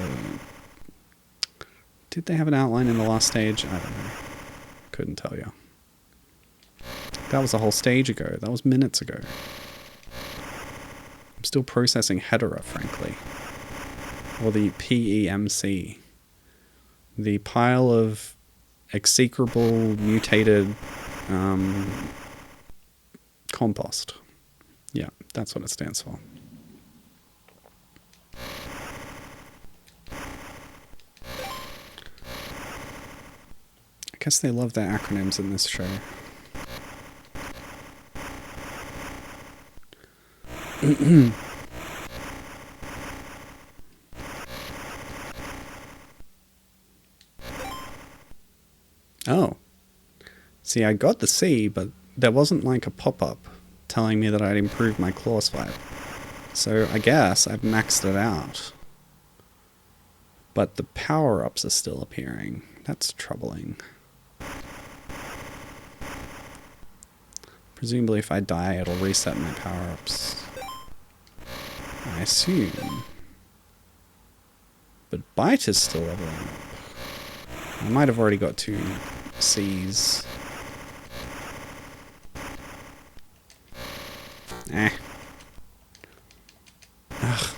Did they have an outline in the last stage? I don't know. Couldn't tell you. That was a whole stage ago. That was minutes ago. I'm still processing Hedera, frankly. Or the PEMC. The pile of execrable, mutated compost. Yeah, that's what it stands for. I guess they love their acronyms in this show. Oh. See, I got the C, but there wasn't like a pop-up telling me that I'd improved my claw swipe. So I guess I've maxed it out. But the power-ups are still appearing. That's troubling. Presumably if I die, it'll reset my power-ups. I assume. But Bite is still leveling up. I might have already got 2 C's. Eh. Ugh.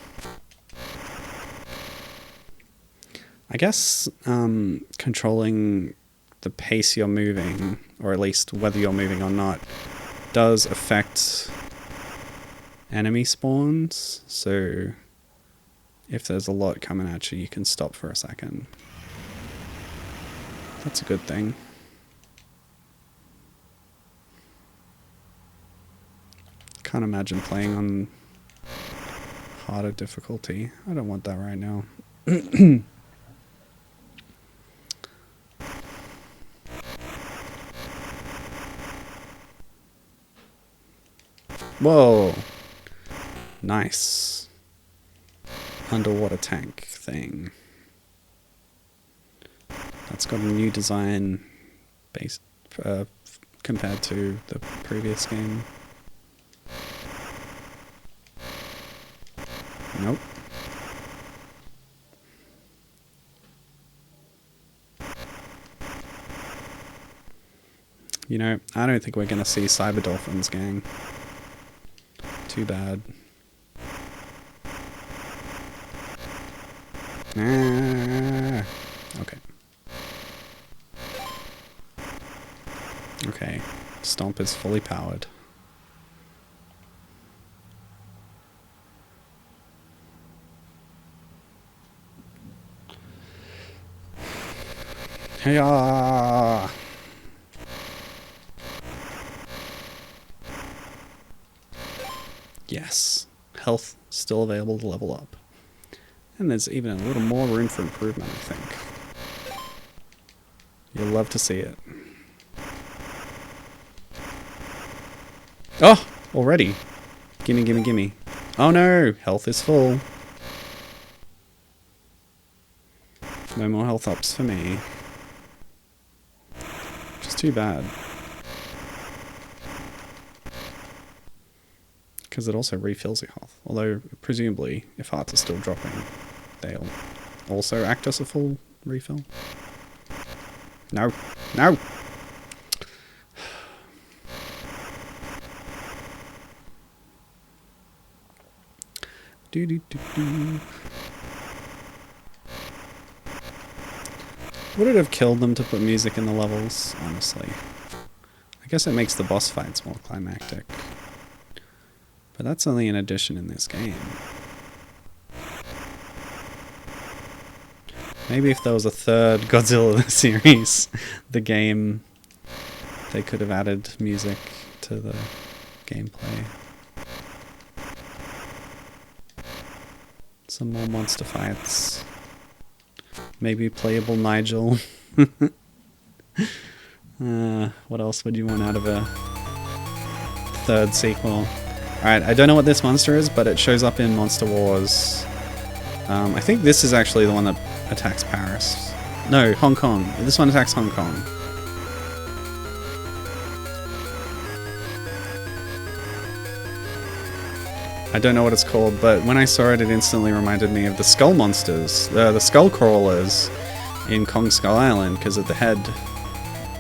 I guess controlling the pace you're moving, or at least whether you're moving or not, does affect enemy spawns. So if there's a lot coming at you, you can stop for a second. That's a good thing. Can't imagine playing on harder difficulty. I don't want that right now. Whoa! Nice. Underwater tank thing. That's got a new design based compared to the previous game. Nope. You know, I don't think we're going to see Cyber Dolphins, gang. Too bad. Ah, okay. Okay. Stomp is fully powered. Hey-ya! Yes. Health still available to level up. And there's even a little more room for improvement, I think. You'll love to see it. Oh! Already! Gimme, gimme, gimme. Oh no! Health is full. No more health ups for me. Which is too bad. Because it also refills your health. Although, presumably, if hearts are still dropping, they'll also act as a full refill. No! No! Do do do do. Would it have killed them to put music in the levels? Honestly. I guess it makes the boss fights more climactic. But that's only an addition in this game. Maybe if there was a third Godzilla series, the game, they could have added music to the gameplay. Some more monster fights. Maybe playable Nigel. What else would you want out of a third sequel? Alright, I don't know what this monster is, but it shows up in Monster Wars I think this is actually the one that attacks Paris. No, Hong Kong. This one attacks Hong Kong. I don't know what it's called, but when I saw it, it instantly reminded me of the skull monsters, the skull crawlers in Kong Skull Island, because of the head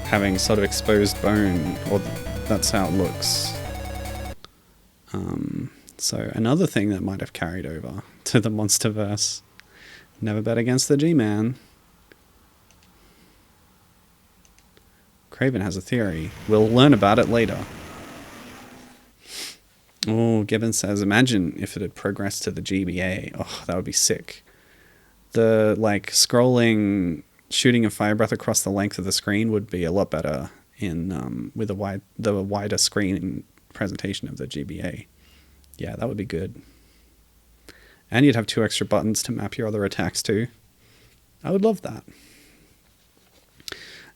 having sort of exposed bone, or that's how it looks. So another thing that might have carried over to the Monsterverse. Never bet against the G-Man. Craven has a theory. We'll learn about it later. Oh, Gibbon says, imagine if it had progressed to the GBA. Oh, that would be sick. The, like, scrolling, shooting a fire breath across the length of the screen would be a lot better in with the wider screen presentation of the GBA. Yeah, that would be good. And you'd have 2 extra buttons to map your other attacks to. I would love that.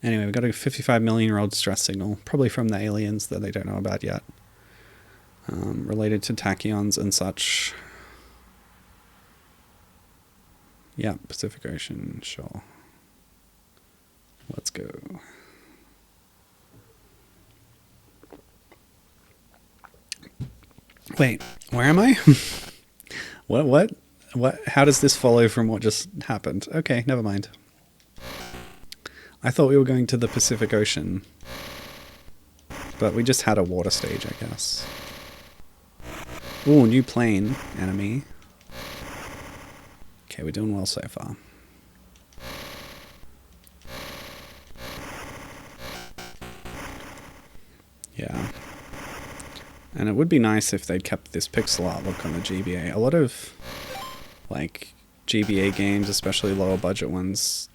Anyway, we've got a 55 million-year-old distress signal, probably from the aliens that they don't know about yet. Related to tachyons and such. Yeah, Pacific Ocean, sure. Let's go. Wait, where am I? What? How does this follow from what just happened? Okay, never mind. I thought we were going to the Pacific Ocean. But we just had a water stage, I guess. Ooh, new plane enemy. Okay, we're doing well so far. Yeah. And it would be nice if they'd kept this pixel art look on the GBA. A lot of, like, GBA games, especially lower budget ones,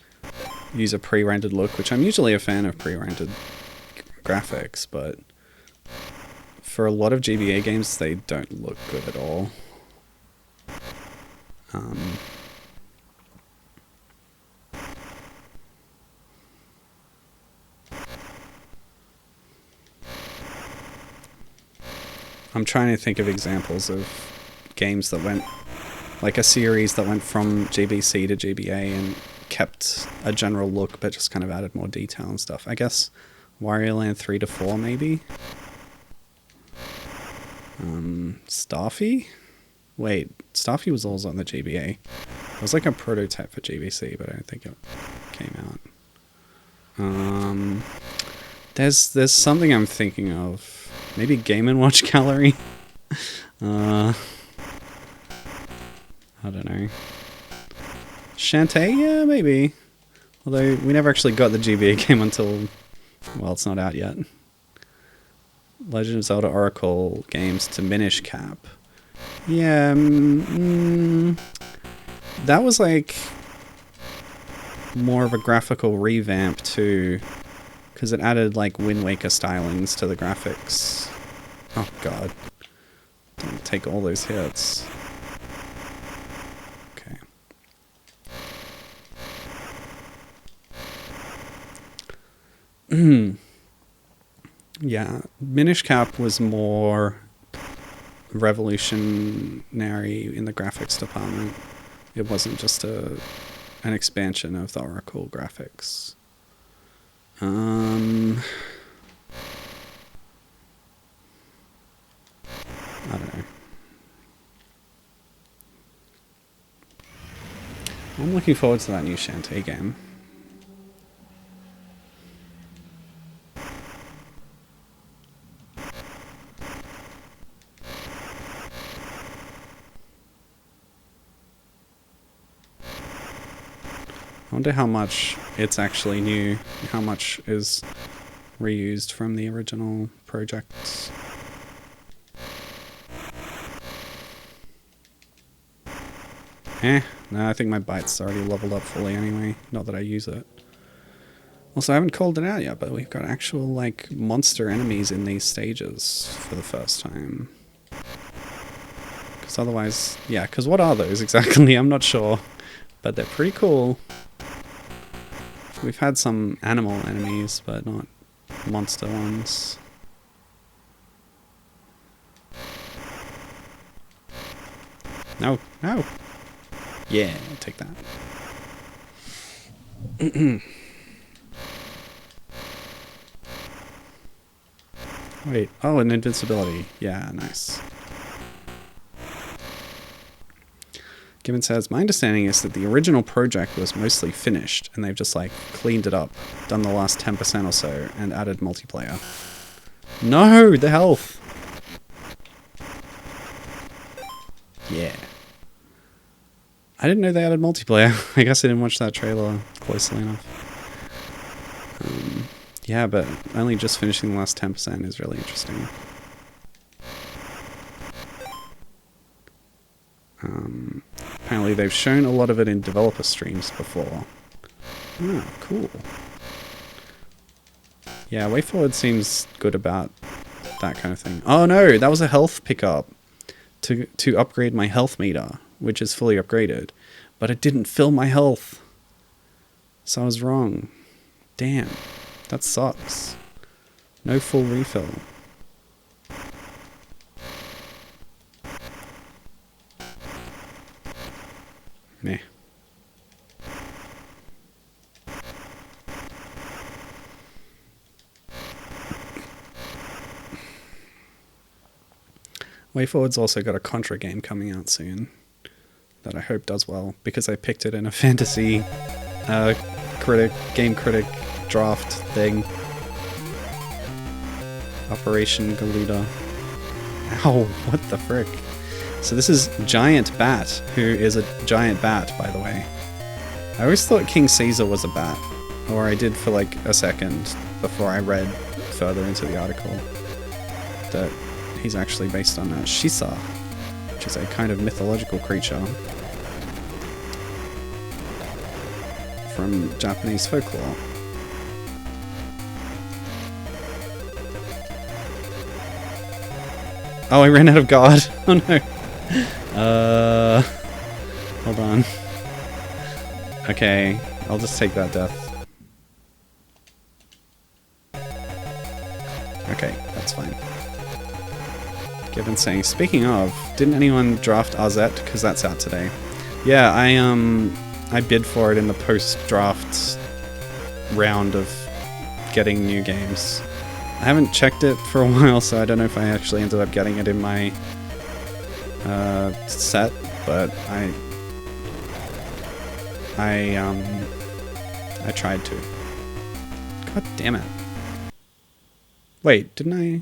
use a pre-rendered look, which I'm usually a fan of pre-rendered graphics, but for a lot of GBA games, they don't look good at all. I'm trying to think of examples of games that went, like a series that went from GBC to GBA and kept a general look but just kind of added more detail and stuff. I guess Wario Land 3 to 4 maybe? Starfy? Wait, Starfy was also on the GBA. It was like a prototype for GBC, but I don't think it came out. There's something I'm thinking of. Maybe Game & Watch Gallery? I don't know. Shantae? Yeah, maybe. Although, we never actually got the GBA game until... Well, it's not out yet. Legend of Zelda Oracle games to Minish Cap. Yeah, that was like... more of a graphical revamp too, because it added like Wind Waker stylings to the graphics. Oh god. Don't take all those hits. Okay. Yeah, Minish Cap was more revolutionary in the graphics department. It wasn't just an expansion of the Oracle graphics. I don't know. I'm looking forward to that new Shantae game. I wonder how much it's actually new, how much is reused from the original projects. No, I think my bite's already leveled up fully anyway, not that I use it. Also, I haven't called it out yet, but we've got actual, like, monster enemies in these stages for the first time. Because otherwise, yeah, because what are those exactly? I'm not sure, but they're pretty cool. We've had some animal enemies, but not monster ones. No, no! Yeah, I'll take that. Wait, oh, an invincibility. Yeah, nice. Gibbon says, my understanding is that the original project was mostly finished, and they've just, like, cleaned it up, done the last 10% or so, and added multiplayer. No, the health! Yeah. I didn't know they added multiplayer. I guess I didn't watch that trailer closely enough. Yeah, but only just finishing the last 10% is really interesting. Apparently they've shown a lot of it in developer streams before. Oh, cool. Yeah, Way Forward seems good about that kind of thing. Oh no, that was a health pickup to upgrade my health meter, which is fully upgraded. But it didn't fill my health. So I was wrong. Damn, that sucks. No full refill. Meh. WayForward's also got a Contra game coming out soon that I hope does well, because I picked it in a fantasy game critic draft thing. Operation Galuda. Ow, what the frick? So this is Giant Bat, who is a giant bat, by the way. I always thought King Caesar was a bat, or I did for like a second before I read further into the article that he's actually based on Shisa, which is a kind of mythological creature from Japanese folklore. Oh, I ran out of God. Oh no. Hold on. Okay, I'll just take that death. Okay, that's fine. Given saying, speaking of, didn't anyone draft RZ? Because that's out today. Yeah, I bid for it in the post-draft round of getting new games. I haven't checked it for a while, so I don't know if I actually ended up getting it in my set, but I tried to. God damn it. Wait, didn't I?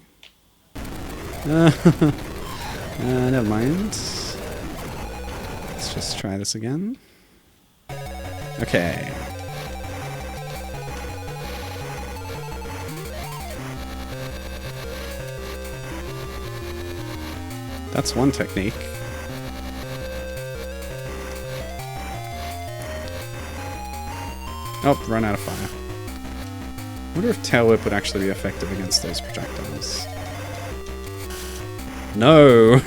Never mind. Let's just try this again. Okay. That's one technique. Oh, run out of fire. I wonder if Tail Whip would actually be effective against those projectiles. No!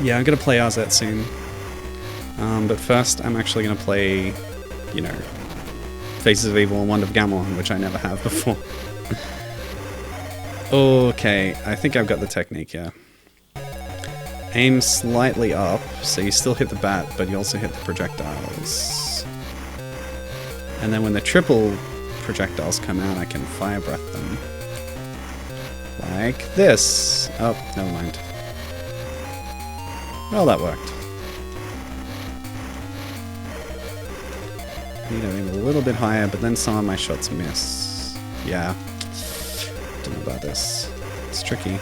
Yeah, I'm gonna play RZ soon. But first, I'm actually gonna play, you know, Faces of Evil and Wand of Gamelon, which I never have before. Okay, I think I've got the technique here. Aim slightly up, so you still hit the bat, but you also hit the projectiles. And then when the triple projectiles come out, I can fire breath them. Like this. Oh, never mind. Well, that worked. I need to aim a little bit higher, but then some of my shots miss. Yeah. Don't know about this. It's tricky.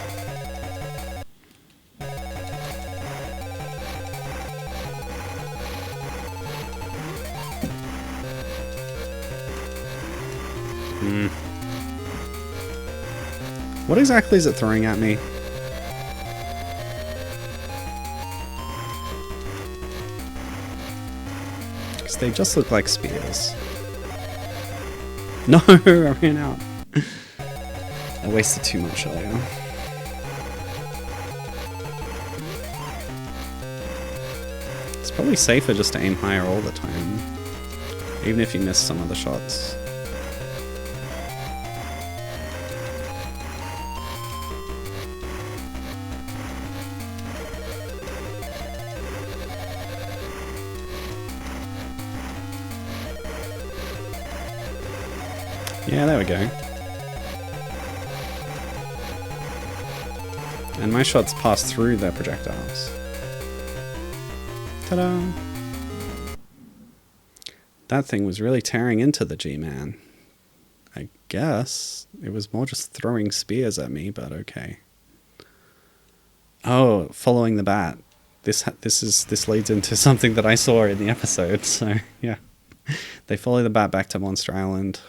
What exactly is it throwing at me? Because they just look like spears. No, I ran out. I wasted too much earlier. It's probably safer just to aim higher all the time, even if you miss some of the shots. Yeah, there we go. And my shots pass through their projectiles. Ta-da! That thing was really tearing into the G-Man. I guess it was more just throwing spears at me, but okay. Oh, following the bat. This leads into something that I saw in the episode. So yeah, they follow the bat back to Monster Island.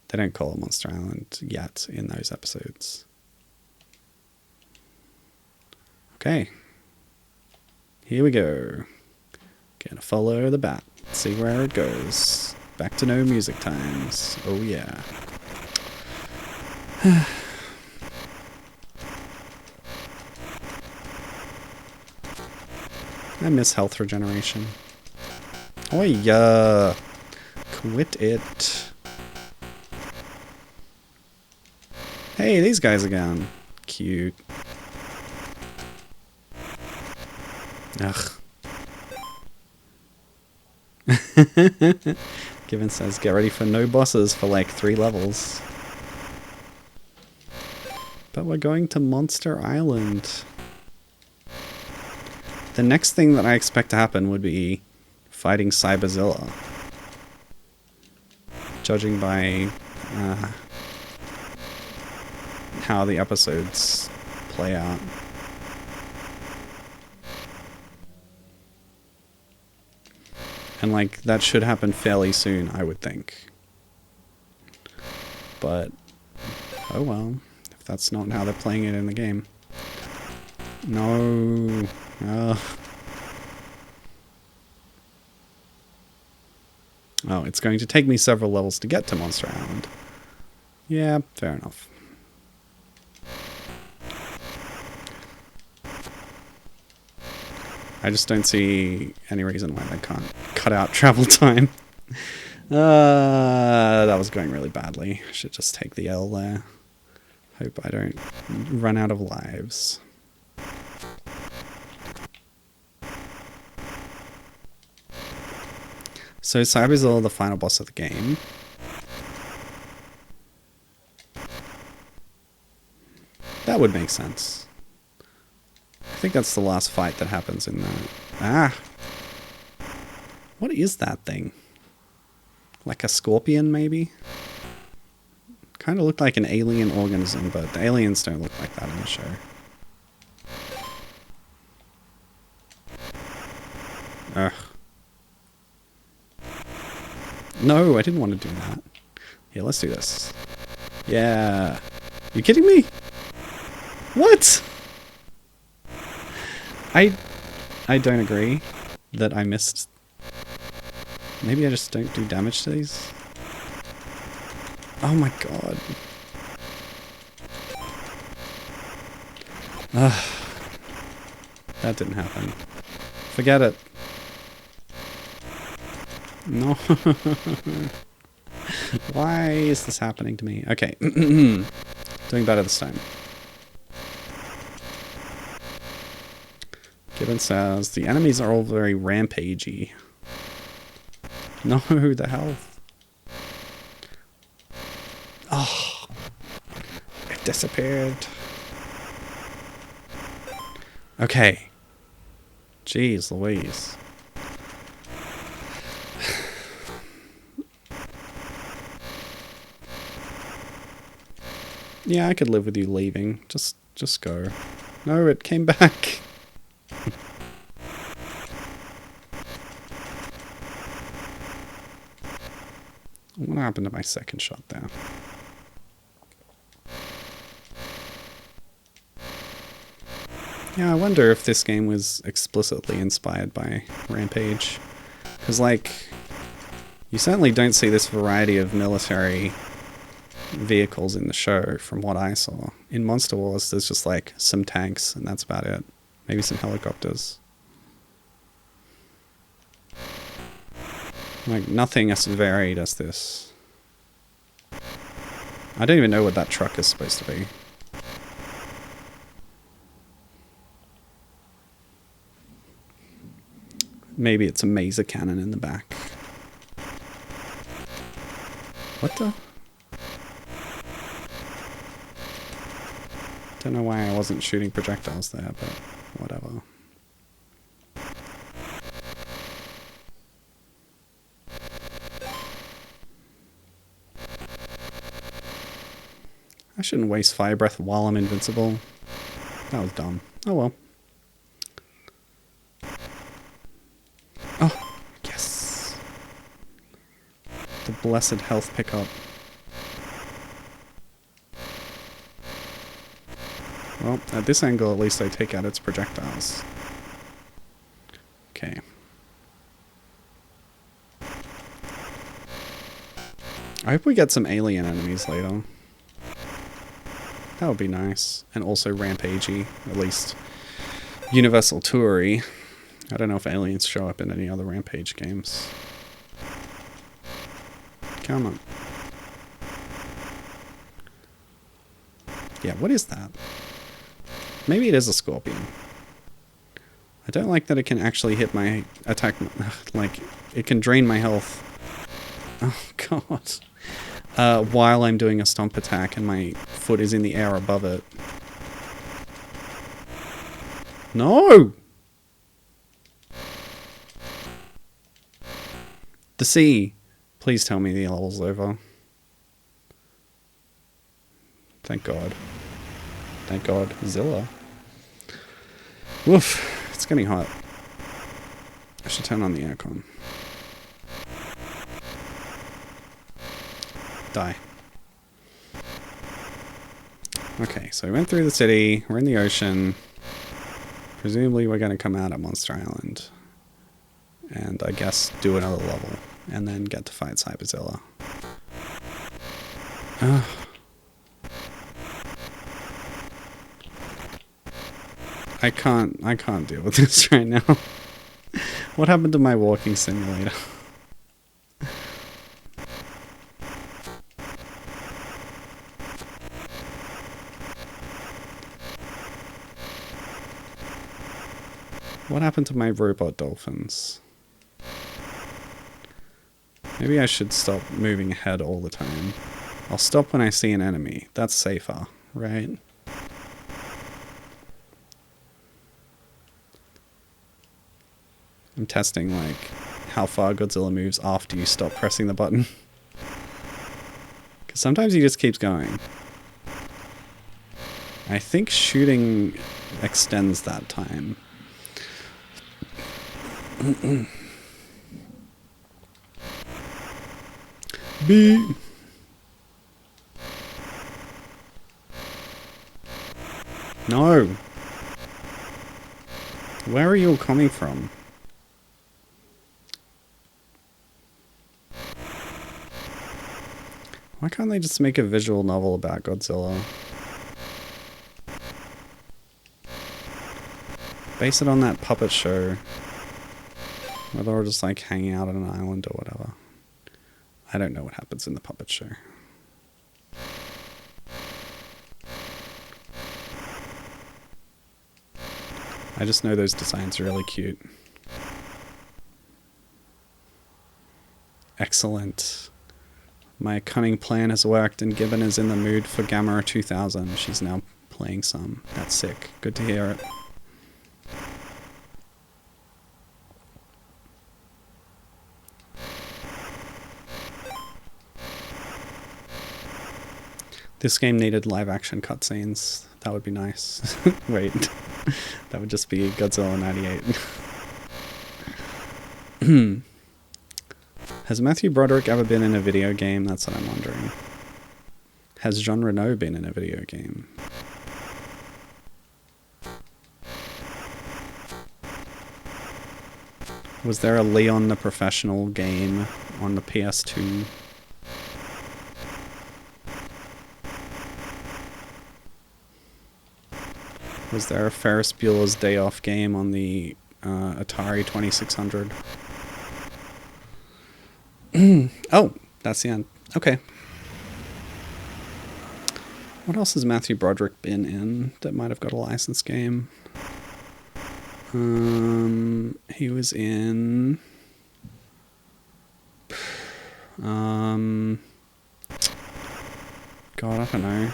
They don't call it Monster Island yet in those episodes. Okay, here we go. Gonna follow the bat. See where it goes. Back to no music times. Oh yeah. I miss health regeneration. Oh yeah. Quit it. Hey, these guys again. Cute. Ugh. Given says, get ready for no bosses for like 3 levels. But we're going to Monster Island. The next thing that I expect to happen would be fighting Cyberzilla. Judging by how the episodes play out. And like, that should happen fairly soon, I would think. But, oh well, if that's not how they're playing it in the game. No. Ugh. Oh, it's going to take me several levels to get to Monster Island. Yeah, fair enough. I just don't see any reason why they can't cut out travel time. That was going really badly. I should just take the L there. Hope I don't run out of lives. So Cyberzilla, the final boss of the game. That would make sense. I think that's the last fight that happens in that. Ah! What is that thing? Like a scorpion, maybe? Kind of looked like an alien organism, but the aliens don't look like that in the show. Ugh. No, I didn't want to do that. Here, let's do this. Yeah. You kidding me? What? I don't agree that I missed. Maybe I just don't do damage to these. Oh my god. Ugh. That didn't happen. Forget it. No. Why is this happening to me? Okay. Doing better this time. Gibbon says, the enemies are all very rampagey. No, the health. Oh. It disappeared. Okay. Jeez Louise. Yeah, I could live with you leaving. Just go. No, it came back. What happened to my second shot there? Yeah, I wonder if this game was explicitly inspired by Rampage. Because, like, you certainly don't see this variety of military vehicles in the show from what I saw. In Monster Wars, there's just, like, some tanks, and that's about it. Maybe some helicopters. Like, nothing as varied as this. I don't even know what that truck is supposed to be. Maybe it's a maser cannon in the back. What the? Don't know why I wasn't shooting projectiles there, but whatever. I shouldn't waste fire breath while I'm invincible. That was dumb. Oh well. Oh, yes. The blessed health pickup. Well, at this angle at least I take out its projectiles. Okay. I hope we get some alien enemies later. That would be nice. And also rampagey, at least universal toury. I don't know if aliens show up in any other Rampage games. Come on. Yeah, what is that? Maybe it is a scorpion. I don't like that it can actually hit my attack. Like, it can drain my health. Oh, God. While I'm doing a stomp attack and my foot is in the air above it. No! The sea. Please tell me the level's over. Thank God. Thank God. Zilla. Woof. It's getting hot. I should turn on the aircon. Die. Okay, so we went through the city. We're in the ocean. Presumably we're going to come out at Monster Island. And I guess do another level. And then get to fight Cyberzilla. I can't deal with this right now. What happened to my walking simulator? What happened to my robot dolphins? Maybe I should stop moving ahead all the time. I'll stop when I see an enemy. That's safer, right? I'm testing, like, how far Godzilla moves after you stop pressing the button. Because sometimes he just keeps going. I think shooting extends that time. B. No. Where are you all coming from? Why can't they just make a visual novel about Godzilla? Base it on that puppet show. Where they're just like hanging out on an island or whatever. I don't know what happens in the puppet show. I just know those designs are really cute. Excellent. My cunning plan has worked and Gibbon is in the mood for Gamera 2000. She's now playing some. That's sick. Good to hear it. This game needed live action cutscenes. That would be nice. Wait. That would just be Godzilla 98. Has Matthew Broderick ever been in a video game? That's what I'm wondering. Has Jean Reno been in a video game? Was there a Leon the Professional game on the PS2? Was there a Ferris Bueller's Day Off game on the Atari 2600? Oh, that's the end. Okay. What else has Matthew Broderick been in that might have got a licensed game? He was in... God, I don't know.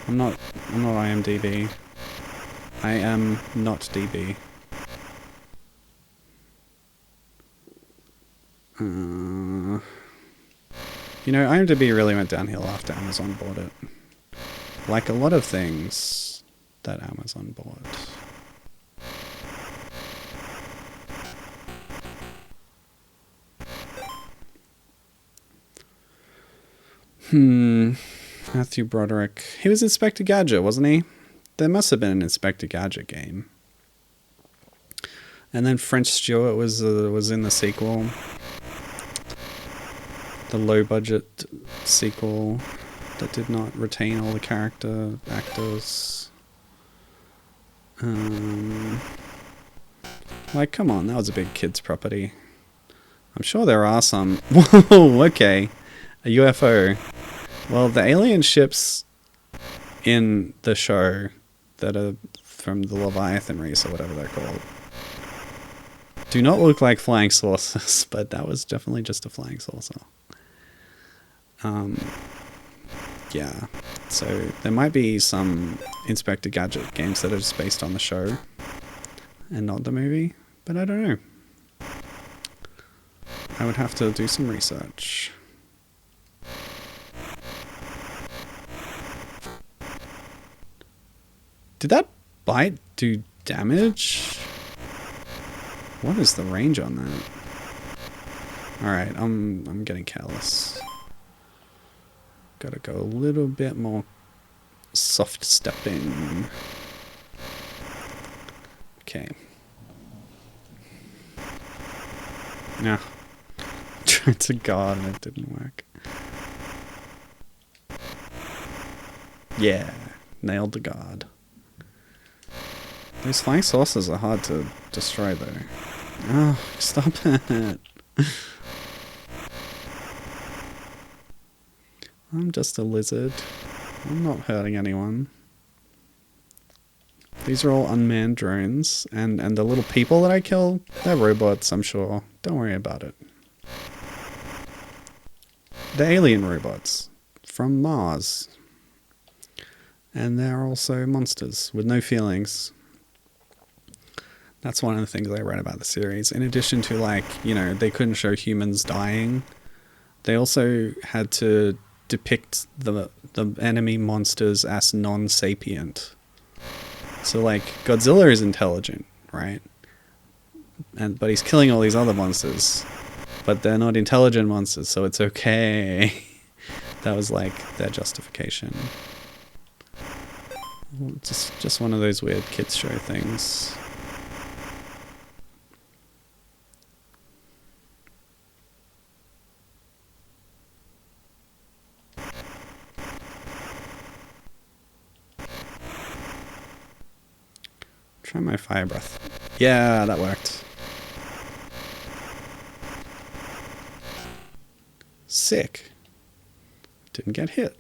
I'm not IMDb. I am not DB. You know, IMDb really went downhill after Amazon bought it. Like a lot of things that Amazon bought. Matthew Broderick. He was Inspector Gadget, wasn't he? There must have been an Inspector Gadget game. And then French Stewart was in the sequel. The low-budget sequel that did not retain all the character actors. Like, come on, that was a big kids' property. I'm sure there are some. Whoa, okay. A UFO. Well, the alien ships in the show that are from the Leviathan race or whatever they're called do not look like flying saucers, but that was definitely just a flying saucer. Yeah, so there might be some Inspector Gadget games that are just based on the show and not the movie, but I don't know. I would have to do some research. Did that bite do damage? What is the range on that? Alright, I'm getting careless. Gotta go a little bit more soft stepping. Okay. No. Tried to guard and it didn't work. Yeah, nailed the guard. Those flying saucers are hard to destroy though. Oh, stop it. I'm just a lizard. I'm not hurting anyone. These are all unmanned drones, and the little people that I kill, they're robots, I'm sure. Don't worry about it. They're alien robots from Mars. And they're also monsters with no feelings. That's one of the things I read about the series. In addition to, like, you know, they couldn't show humans dying, they also had to depict the enemy monsters as non-sapient. So, like, Godzilla is intelligent, right? But he's killing all these other monsters. But they're not intelligent monsters, so it's okay. That was, like, their justification. Just one of those weird kids show things. Try my fire breath. Yeah, that worked. Sick. Didn't get hit.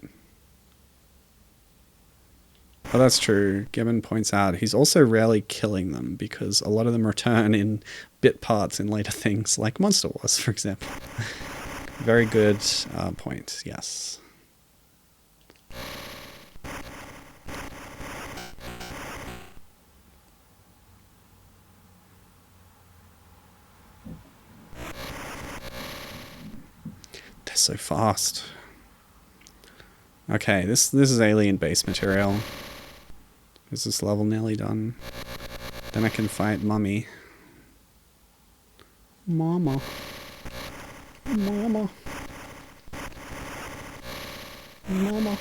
Oh, that's true. Gibbon points out he's also rarely killing them because a lot of them return in bit parts in later things, like Monster Wars, for example. Very good point, yes. They're so fast. Okay, this is alien base material. Is this level nearly done? Then I can fight Mummy. Mama. Mama. Mama.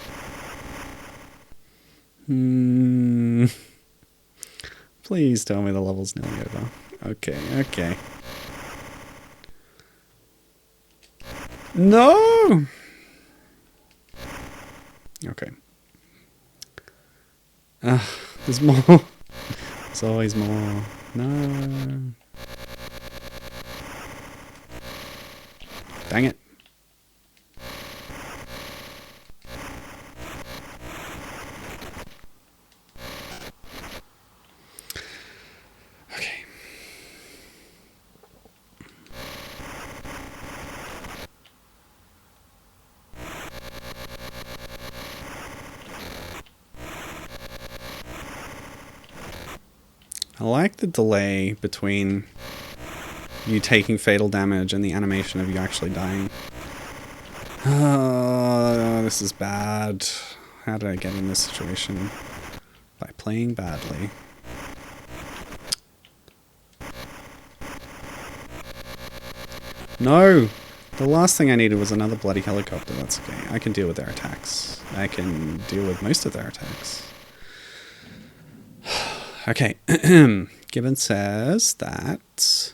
Please tell me the level's nearly over. Okay, okay. No! Okay. There's more. There's always more. No. Dang it. Okay. I like the delay between you taking fatal damage and the animation of you actually dying. Oh, this is bad. How did I get in this situation? By playing badly. No! The last thing I needed was another bloody helicopter. That's okay. I can deal with their attacks. I can deal with most of their attacks. Okay. Gibbon says that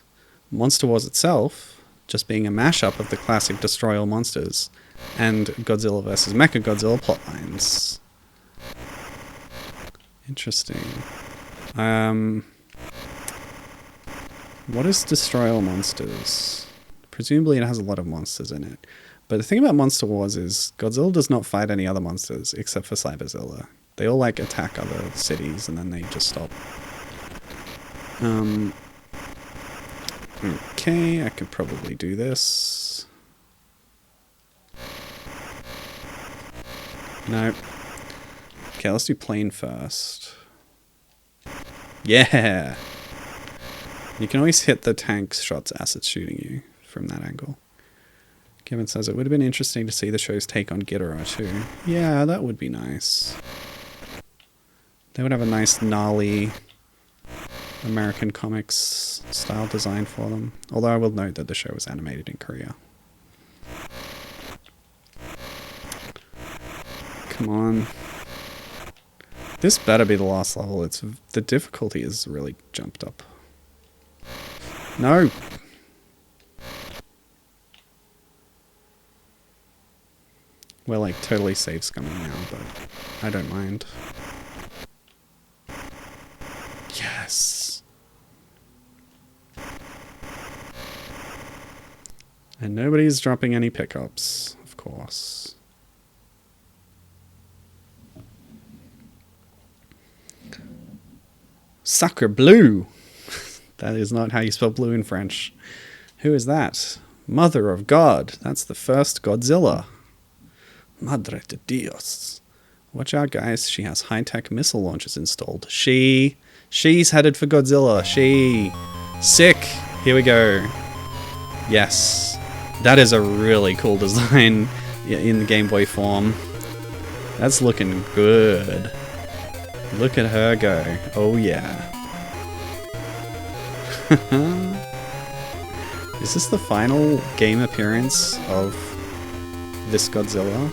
Monster Wars itself, just being a mashup of the classic Destroy All Monsters and Godzilla vs. Mechagodzilla plotlines. Interesting. What is Destroy All Monsters? Presumably it has a lot of monsters in it. But the thing about Monster Wars is Godzilla does not fight any other monsters except for Cyberzilla. They all like attack other cities and then they just stop. Okay, I could probably do this. No. Okay, let's do plane first. Yeah! You can always hit the tank shots as it's shooting you from that angle. Kevin says it would have been interesting to see the show's take on Ghidorah too. Yeah, that would be nice. They would have a nice gnarly American comics style design for them. Although I will note that the show was animated in Korea. Come on. This better be the last level. The difficulty is really jumped up. No! We're like totally safe scumming now, but I don't mind. Yes! And nobody's dropping any pickups, of course. Sacre bleu! That is not how you spell blue in French. Who is that? Mother of God. That's the first Godzilla. Madre de Dios. Watch out, guys. She has high-tech missile launchers installed. She's headed for Godzilla. Sick. Here we go. Yes. That is a really cool design in the Game Boy form. That's looking good. Look at her go. Oh, yeah. Is this the final game appearance of this Godzilla?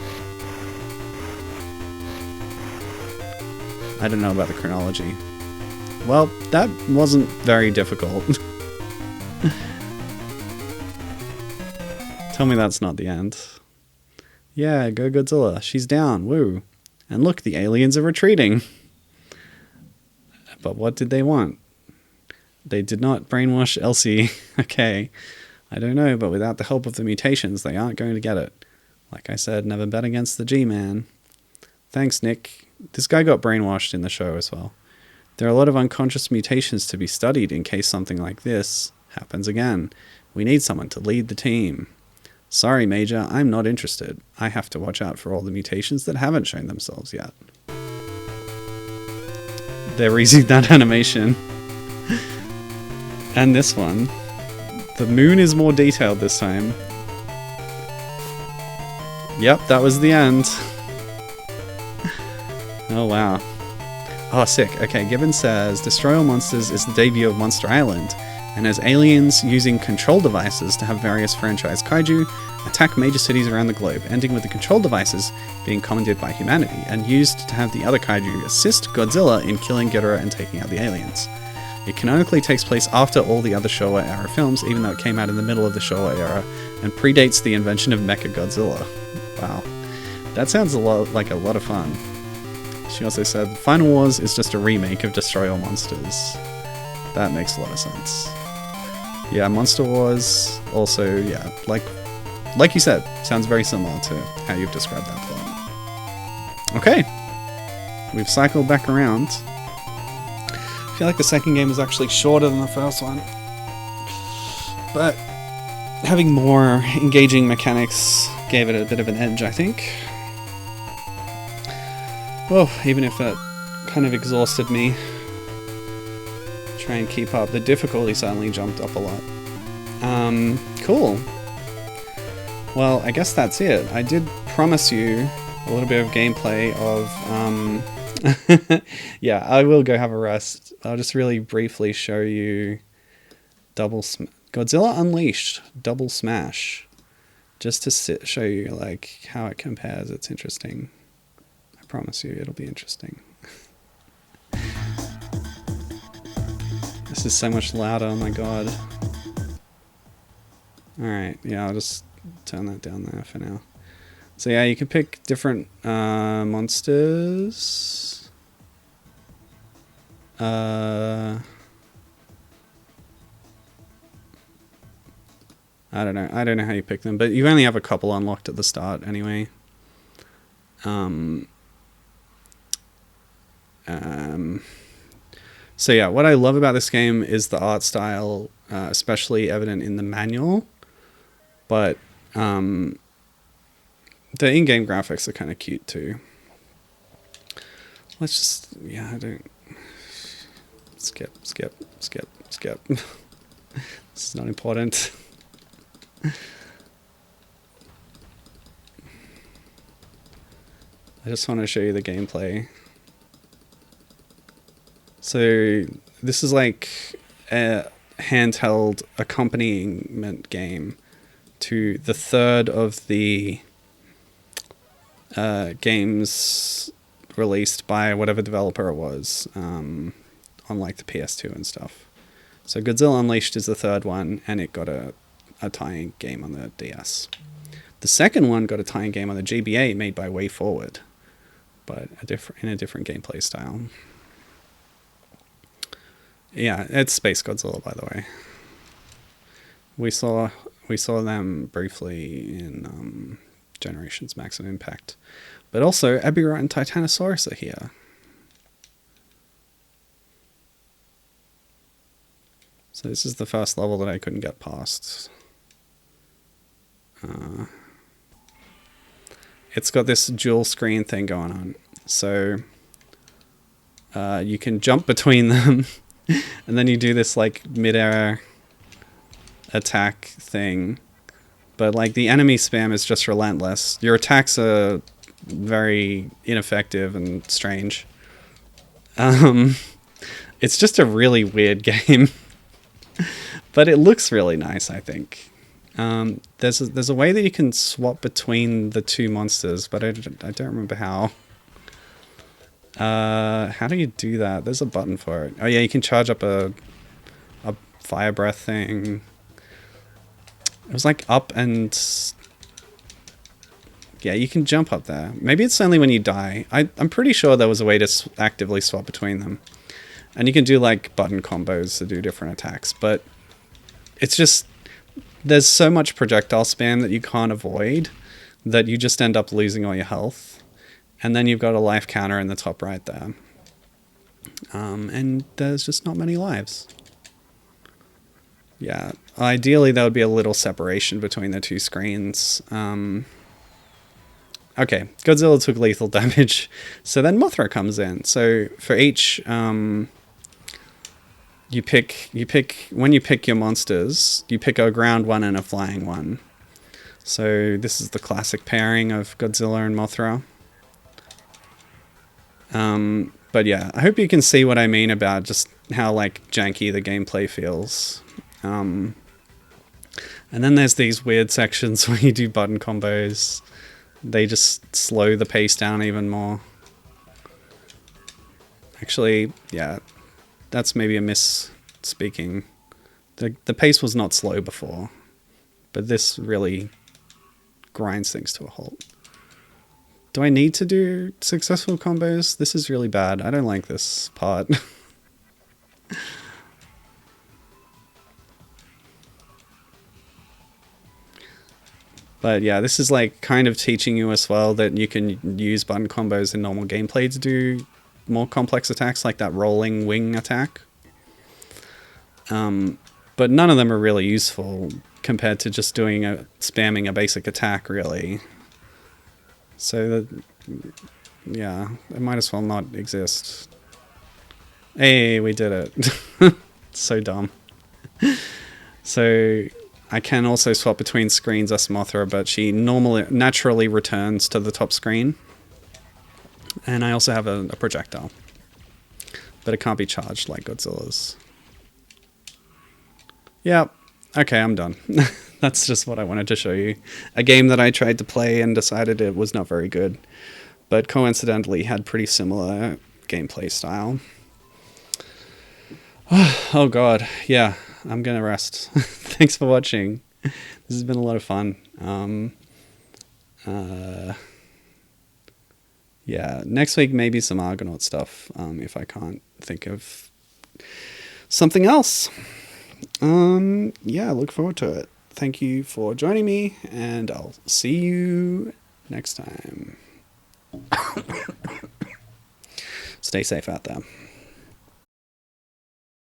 I don't know about the chronology. Well, that wasn't very difficult. Tell me that's not the end. Yeah, go Godzilla. She's down. Woo. And look, the aliens are retreating. But what did they want? They did not brainwash Elsie. Okay. I don't know, but without the help of the mutations, they aren't going to get it. Like I said, never bet against the G-Man. Thanks, Nick. This guy got brainwashed in the show as well. There are a lot of unconscious mutations to be studied in case something like this happens again. We need someone to lead the team. Sorry, Major, I'm not interested. I have to watch out for all the mutations that haven't shown themselves yet. They're reusing that animation. And this one. The moon is more detailed this time. Yep, that was the end. Oh, wow. Oh, sick. Okay, Gibbon says, Destroy All Monsters is the debut of Monster Island, and as aliens using control devices to have various franchise kaiju attack major cities around the globe, ending with the control devices being commandeered by humanity and used to have the other kaiju assist Godzilla in killing Ghidorah and taking out the aliens. It canonically takes place after all the other Showa era films, even though it came out in the middle of the Showa era, and predates the invention of Mechagodzilla. Wow. That sounds like a lot of fun. She also said, Final Wars is just a remake of Destroy All Monsters. That makes a lot of sense. Yeah, Monster Wars also, yeah, like you said, sounds very similar to how you've described that plot. Okay. We've cycled back around. I feel like the second game was actually shorter than the first one. But having more engaging mechanics gave it a bit of an edge, I think. Well, even if that kind of exhausted me try and keep up. The difficulty suddenly jumped up a lot. Cool. Well, I guess that's it. I did promise you a little bit of gameplay of... yeah, I will go have a rest. I'll just really briefly show you Godzilla Unleashed Double Smash. Just to show you like how it compares. It's interesting. I promise you it'll be interesting. This is so much louder, oh my god. Alright, yeah, I'll just turn that down there for now. So yeah, you can pick different monsters. I don't know how you pick them, but you only have a couple unlocked at the start anyway. So yeah, what I love about this game is the art style, especially evident in the manual, but the in-game graphics are kind of cute too. Let's just, yeah, I don't... Skip. This is not important. I just want to show you the gameplay. So this is like a handheld accompaniment game to the third of the games released by whatever developer it was, on like the PS2 and stuff. So Godzilla Unleashed is the third one, and it got a tie-in game on the DS. The second one got a tie-in game on the GBA made by WayForward, but in a different gameplay style. Yeah, it's Space Godzilla, by the way. We saw them briefly in Generations Max and Impact, but also Ebirah and Titanosaurus are here. So this is the first level that I couldn't get past. It's got this dual screen thing going on. So you can jump between them and then you do this like mid-air attack thing. But like the enemy spam is just relentless. Your attacks are very ineffective and strange. It's just a really weird game. But it looks really nice, I think. There's a way that you can swap between the two monsters, but I don't remember how. How do you do that? There's a button for it. Oh yeah, you can charge up a fire breath thing. It was like up and... Yeah, you can jump up there. Maybe it's only when you die. I'm pretty sure there was a way to actively swap between them. And you can do like button combos to do different attacks, but it's just, there's so much projectile spam that you can't avoid that you just end up losing all your health. And then you've got a life counter in the top right there. And there's just not many lives. Yeah, ideally there would be a little separation between the two screens. Okay, Godzilla took lethal damage. So then Mothra comes in. So for each... when you pick your monsters, you pick a ground one and a flying one. So this is the classic pairing of Godzilla and Mothra. But yeah, I hope you can see what I mean about just how like janky the gameplay feels. And then there's these weird sections where you do button combos. They just slow the pace down even more. Actually, yeah. That's maybe a misspeaking. The pace was not slow before, but this really grinds things to a halt. Do I need to do successful combos? This is really bad. I don't like this part. But yeah, this is like kind of teaching you as well that you can use button combos in normal gameplay to do more complex attacks, like that rolling wing attack. But none of them are really useful compared to just spamming a basic attack, really. So yeah, it might as well not exist. Hey, we did it. So dumb. So I can also swap between screens as Mothra, but she naturally returns to the top screen. And I also have a projectile. But it can't be charged like Godzilla's. Yeah, okay, I'm done. That's just what I wanted to show you. A game that I tried to play and decided it was not very good, but coincidentally had pretty similar gameplay style. Oh god, yeah, I'm gonna rest. Thanks for watching. This has been a lot of fun. Yeah, next week maybe some Argonaut stuff, if I can't think of something else. Yeah, look forward to it. Thank you for joining me, and I'll see you next time. Stay safe out there.